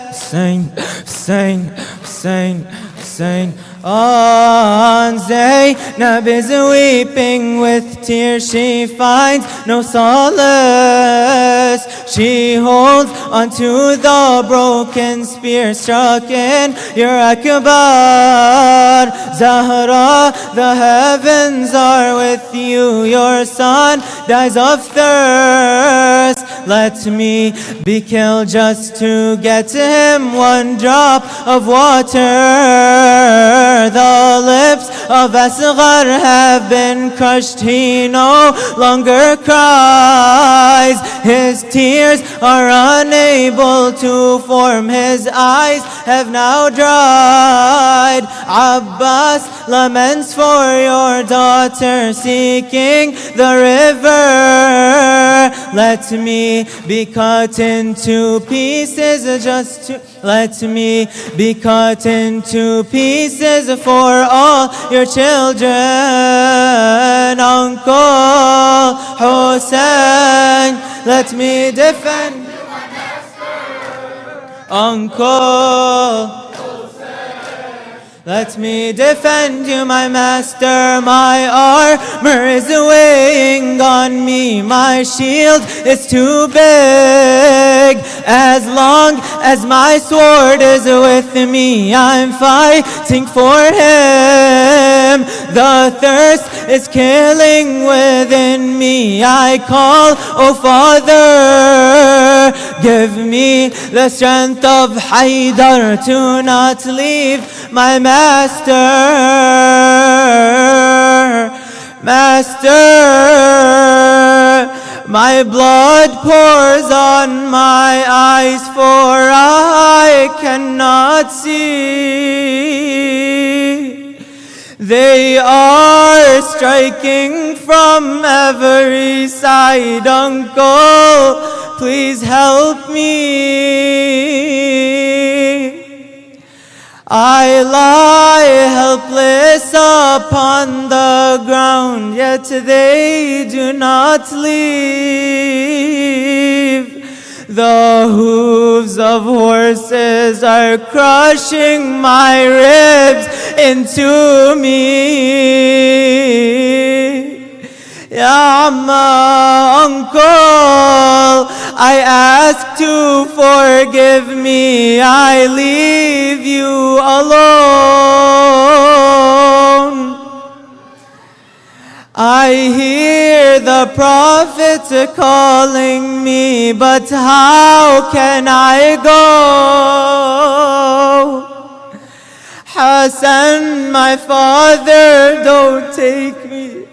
Speaker 1: Hussein, Hussein, Hussein, Hussein. On Zainab is weeping with tears. She finds no solace. She holds onto the broken spear struck in your Akbar. Zahra, the heavens are with you. Your son dies of thirst. Let me be killed just to get him one drop of water. The lips of Asghar have been crushed. He no longer cries. His tears are unable to form. His eyes have now dried. Abbas laments for your daughter, seeking the river. Let me be cut into pieces just to Let me be cut into pieces for all your children. Uncle Hussein, let me defend Uncle. Let me defend you, my master. My armor is weighing on me. My shield is too big. As long as my sword is with me, I'm fighting for him. The thirst is killing within me. I call, oh Father, give me the strength of Haidar to not leave my master. My blood pours on my eyes, for I cannot see. They are striking from every side. Uncle, please help me. I lie helpless upon the ground, yet they do not leave. The hooves of horses are crushing my ribs into me. Ya Amma, uncle, I ask to forgive me. I leave you alone. I hear the prophet calling me, but how can I go? Hassan, my father, don't take me.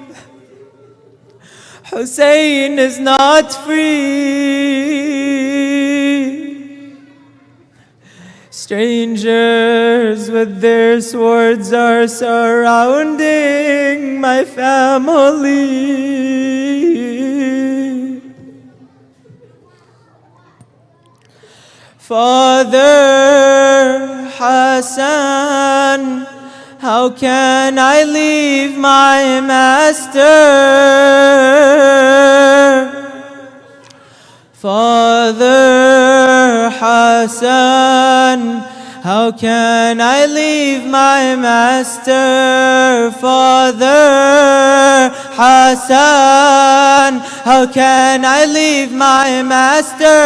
Speaker 1: Hussein is not free. Strangers with their swords are surrounding my family. Father Hassan, how can I leave my master? Father Hassan, how can I leave my master? Father Hassan, how can I leave my master?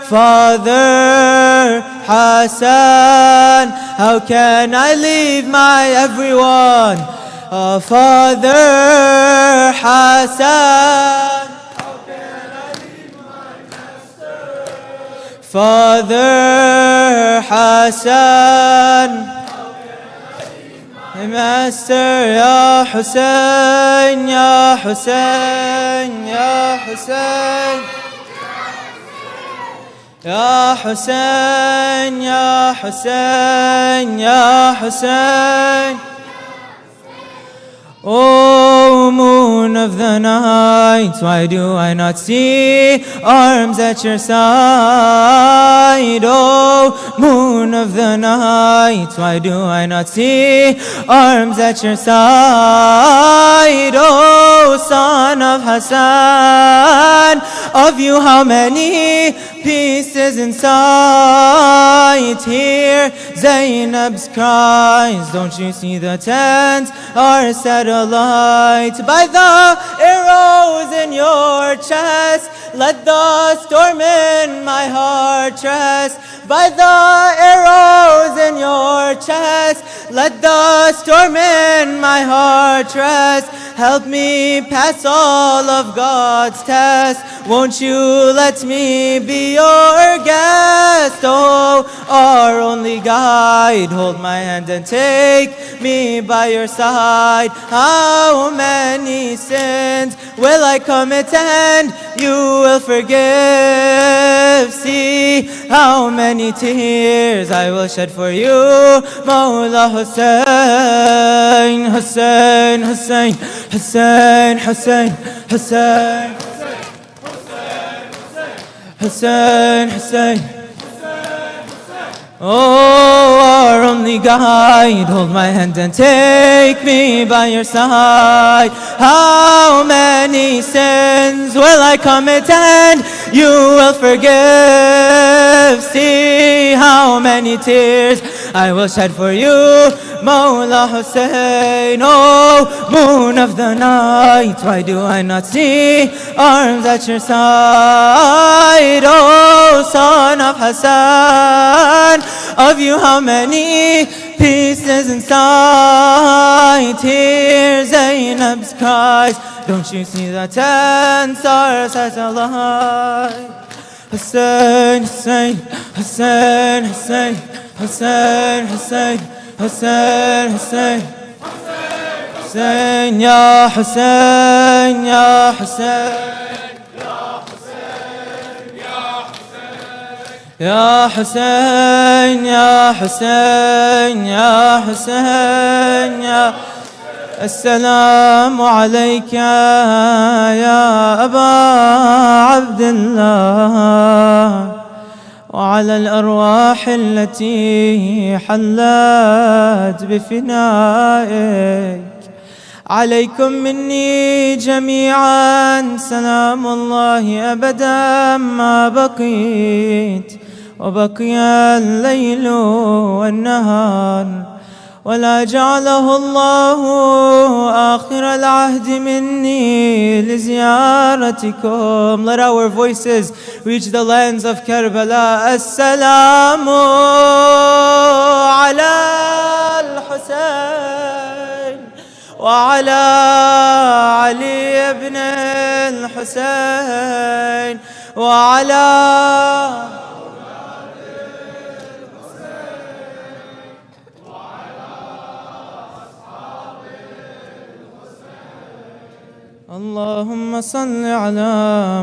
Speaker 1: Father Hassan, how can I leave my everyone? Father Hassan, how can I leave my master? Father Hassan, how can I leave my master? Ya Hussein, Ya Hussein, Ya Hussein. Ya Hussein, Ya Hussein, Ya Hussein. Oh, moon of the night, why do I not see arms at your side? Oh, moon of the night, why do I not see arms at your side? Oh, son of Hassan, of you how many pieces inside? Hear Zainab's cries, don't you see the tents are set alight by the arrows in your chest? Let the storm in my heart rest. By the arrows in your chest, let the storm in my heart rest. Help me pass all of God's tests. Won't you let me be your guest? Oh, our only guide, hold my hand and take me by your side. How many sins will I commit and you will forgive? See how many tears I will shed for you, Mawla Hussein, Hussein, Hussein, Hussein, Hussein, Hussein, Hussein, Hussein, Hussein, Oh, our only guide, hold my hand and take me by your side. How many sins will I commit and you will forgive? See how many tears I will shed for you, Mawla Hussein. Oh, moon of the night, why do I not see arms at your side? Oh, son of Hassan, of you how many pieces inside? Hear Zainab's cries, don't you see the 10 stars as alive? Hussein, Hussein, Hussein, Hussein, Hussein, Hussein, Hussein, Hussein, Hussein, Ya Hussein, Ya Hussein, Ya Hussein, Ya Hussein, Ya Hussein, Ya السلام عليك يا أبا عبد الله وعلى الأرواح التي حلت بفنائك عليكم مني جميعا سلام الله أبدا ما بقيت وبقي الليل والنهار ولا جعله الله آخر العهد مني لزيارتكم. Let our voices reach the lands of Karbala. السلام على الحسين وعلى علي بن الحسين وعلى اللهم صل على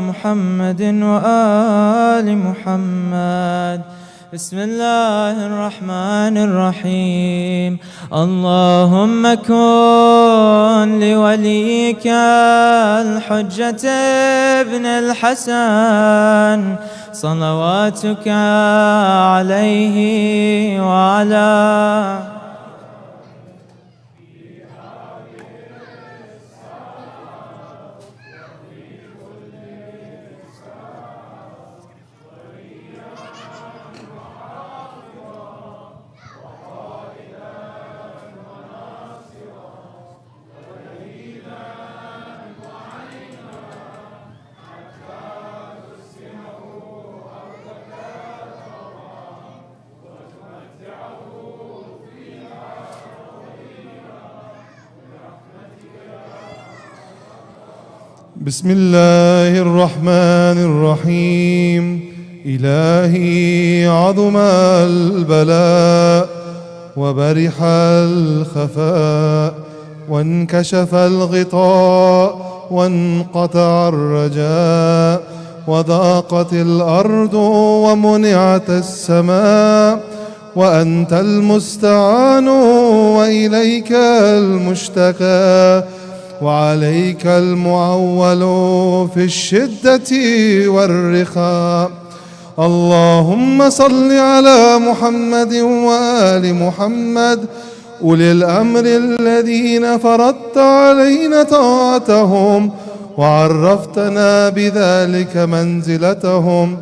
Speaker 1: محمد وآل محمد. بسم الله الرحمن الرحيم. اللهم كن لوليك الحجة ابن الحسن صلواتك عليه وعلى
Speaker 3: بسم الله الرحمن الرحيم. إلهي عظم البلاء وبرح الخفاء وانكشف الغطاء وانقطع الرجاء وضاقت الأرض ومنعت السماء وأنت المستعان وإليك المشتكى وعليك المعول في الشدة والرخاء. اللهم صل على محمد وآل محمد أولي الأمر الذين فرضت علينا طاعتهم وعرفتنا بذلك منزلتهم،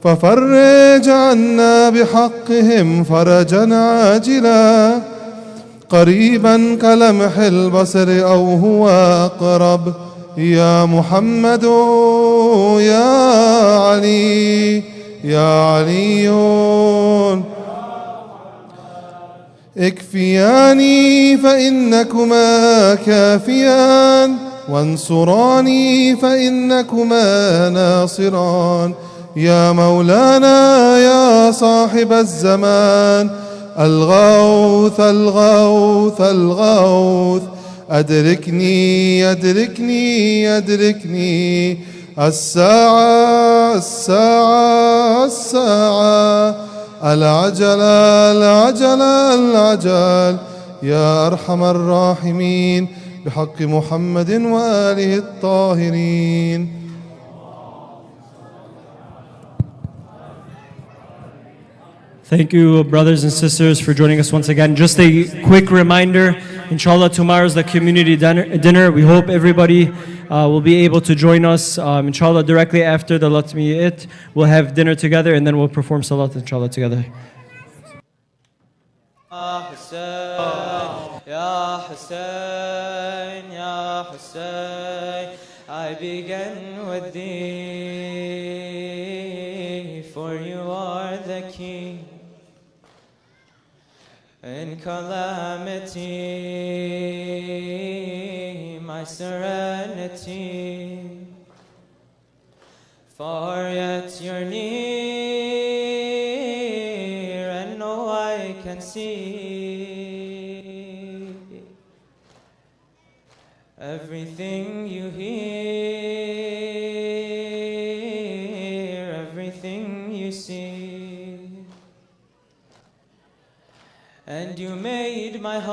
Speaker 3: ففرج عنا بحقهم فرجا عاجلا قريبا كلمح البصر أو هو أقرب. يا محمد يا علي يا علي اكفياني فإنكما كافيان وانصراني فإنكما ناصران. يا مولانا يا صاحب الزمان الغوث الغوث الغوث أدركني أدركني أدركني الساعة الساعة الساعة العجل العجل العجل. يا أرحم الراحمين بحق محمد وآله الطاهرين.
Speaker 2: Thank you, brothers and sisters, for joining us once again. Just a quick reminder, inshallah, tomorrow's the community dinner. We hope everybody will be able to join us. Inshallah, directly after the Latmiyat, we'll have dinner together and then we'll perform salat, inshallah, together.
Speaker 1: Ya Hussein, Ya Hussein, Ya Hussein, I begin with thee, for you are the king. In calamity, my serenity, for yet you're near and no eye can see. Everything you hear, everything you see. And you made my heart